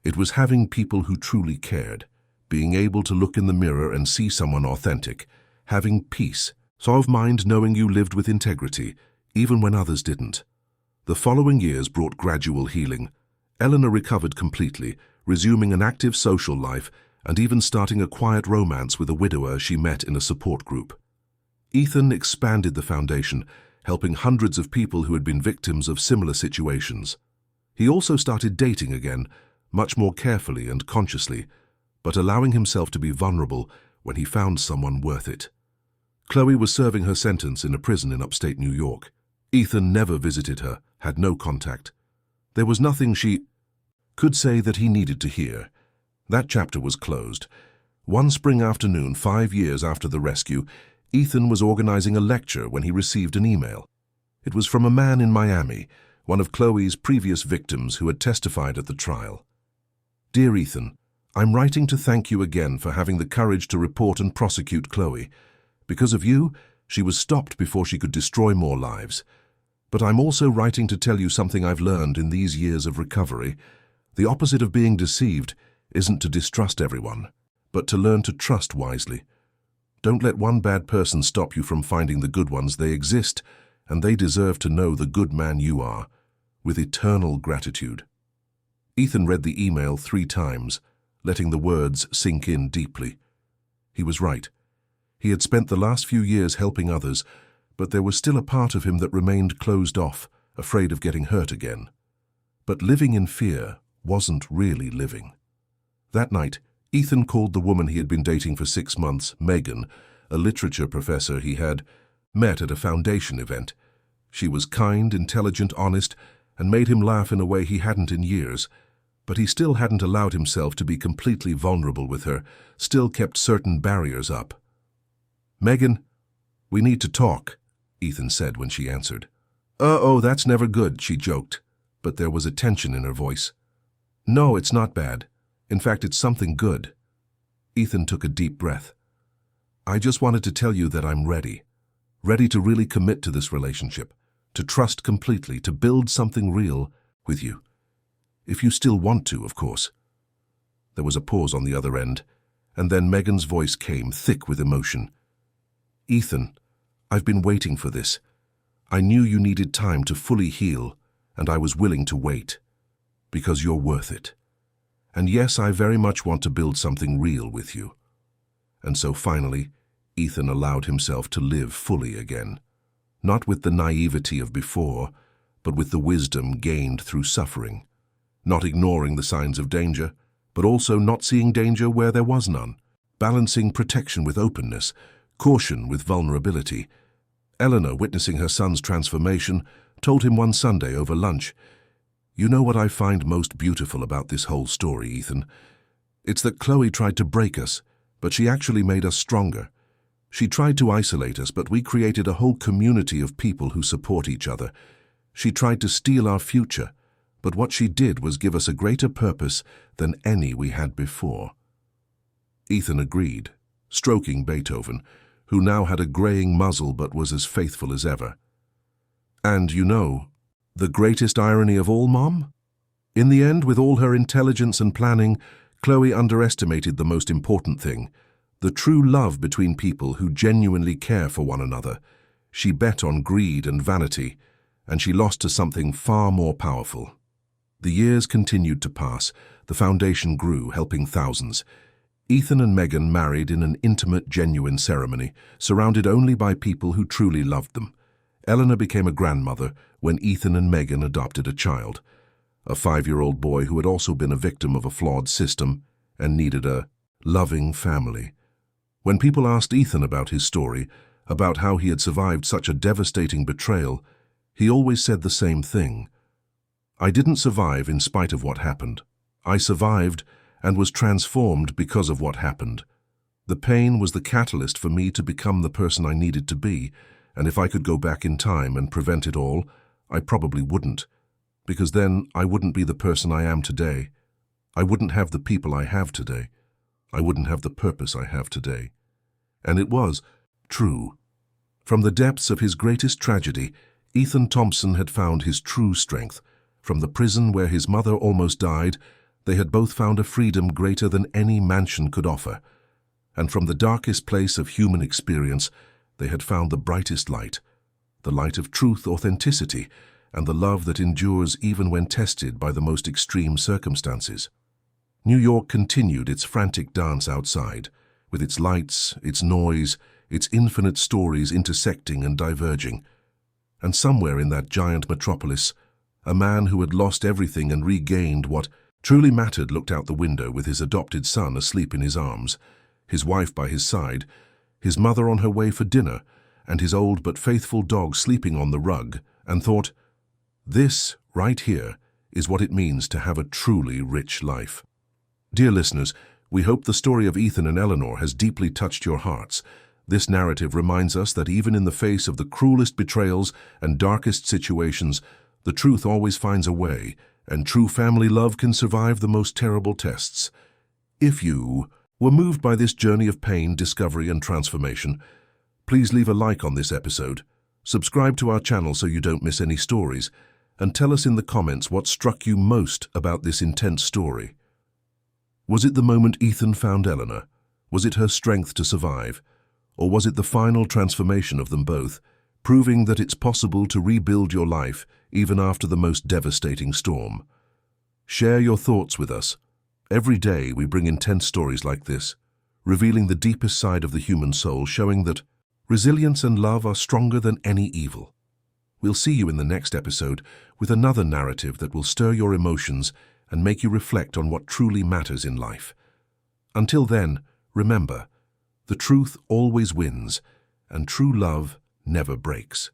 It was having people who truly cared, being able to look in the mirror and see someone authentic, having peace, of mind knowing you lived with integrity, even when others didn't. The following years brought gradual healing. Eleanor recovered completely, resuming an active social life and even starting a quiet romance with a widower she met in a support group. Ethan expanded the foundation, helping hundreds of people who had been victims of similar situations. He also started dating again, much more carefully and consciously, but allowing himself to be vulnerable when he found someone worth it. Chloe was serving her sentence in a prison in upstate New York. Ethan never visited her, had no contact. There was nothing she could say that he needed to hear. That chapter was closed. One spring afternoon, 5 years after the rescue, Ethan was organizing a lecture when he received an email. It was from a man in Miami, one of Chloe's previous victims who had testified at the trial. "Dear Ethan, I'm writing to thank you again for having the courage to report and prosecute Chloe. Because of you, she was stopped before she could destroy more lives. But I'm also writing to tell you something I've learned in these years of recovery. The opposite of being deceived isn't to distrust everyone, but to learn to trust wisely. Don't let one bad person stop you from finding the good ones. They exist, and they deserve to know the good man you are, with eternal gratitude." Ethan read the email 3 times, letting the words sink in deeply. He was right. He had spent the last few years helping others, but there was still a part of him that remained closed off, afraid of getting hurt again. But living in fear wasn't really living. That night, Ethan called the woman he had been dating for 6 months, Megan, a literature professor he had met at a foundation event. She was kind, intelligent, honest, and made him laugh in a way he hadn't in years. But he still hadn't allowed himself to be completely vulnerable with her, still kept certain barriers up. "Megan, we need to talk," Ethan said when she answered. "Oh, that's never good," she joked, but there was a tension in her voice. "No, it's not bad. In fact, it's something good." Ethan took a deep breath. "I just wanted to tell you that I'm ready. Ready to really commit to this relationship, to trust completely, to build something real with you. If you still want to, of course." There was a pause on the other end, and then Megan's voice came, thick with emotion. "Ethan, I've been waiting for this. I knew you needed time to fully heal, and I was willing to wait. Because you're worth it. And yes, I very much want to build something real with you." And so finally, Ethan allowed himself to live fully again. Not with the naivety of before, but with the wisdom gained through suffering. Not ignoring the signs of danger, but also not seeing danger where there was none. Balancing protection with openness, caution with vulnerability. Eleanor, witnessing her son's transformation, told him one Sunday over lunch, "You know what I find most beautiful about this whole story, Ethan? It's that Chloe tried to break us, but she actually made us stronger. She tried to isolate us, but we created a whole community of people who support each other. She tried to steal our future, but what she did was give us a greater purpose than any we had before." Ethan agreed, stroking Beethoven, who now had a graying muzzle but was as faithful as ever. "And you know, the greatest irony of all, Mom? In the end, with all her intelligence and planning, Chloe underestimated the most important thing, the true love between people who genuinely care for one another. She bet on greed and vanity, and she lost to something far more powerful." The years continued to pass. The foundation grew, helping thousands. Ethan and Megan married in an intimate, genuine ceremony, surrounded only by people who truly loved them. Eleanor became a grandmother when Ethan and Megan adopted a child, a 5-year-old boy who had also been a victim of a flawed system and needed a loving family. When people asked Ethan about his story, about how he had survived such a devastating betrayal, he always said the same thing. "I didn't survive in spite of what happened. I survived and was transformed because of what happened. The pain was the catalyst for me to become the person I needed to be, and if I could go back in time and prevent it all, I probably wouldn't, because then I wouldn't be the person I am today. I wouldn't have the people I have today. I wouldn't have the purpose I have today." And it was true. From the depths of his greatest tragedy, Ethan Thompson had found his true strength. From the prison where his mother almost died, they had both found a freedom greater than any mansion could offer. And from the darkest place of human experience, they had found the brightest light, the light of truth, authenticity, and the love that endures even when tested by the most extreme circumstances. New York continued its frantic dance outside, with its lights, its noise, its infinite stories intersecting and diverging. And somewhere in that giant metropolis, a man who had lost everything and regained what truly mattered looked out the window with his adopted son asleep in his arms, his wife by his side, his mother on her way for dinner, and his old but faithful dog sleeping on the rug, and thought, "This, right here, is what it means to have a truly rich life." Dear listeners, we hope the story of Ethan and Eleanor has deeply touched your hearts. This narrative reminds us that even in the face of the cruelest betrayals and darkest situations, the truth always finds a way, and true family love can survive the most terrible tests. If you were moved by this journey of pain, discovery, and transformation, please leave a like on this episode, subscribe to our channel so you don't miss any stories, and tell us in the comments what struck you most about this intense story. Was it the moment Ethan found Eleanor? Was it her strength to survive? Or was it the final transformation of them both, proving that it's possible to rebuild your life even after the most devastating storm? Share your thoughts with us. Every day we bring intense stories like this, revealing the deepest side of the human soul, showing that resilience and love are stronger than any evil. We'll see you in the next episode with another narrative that will stir your emotions and make you reflect on what truly matters in life. Until then, remember, the truth always wins, and true love never breaks.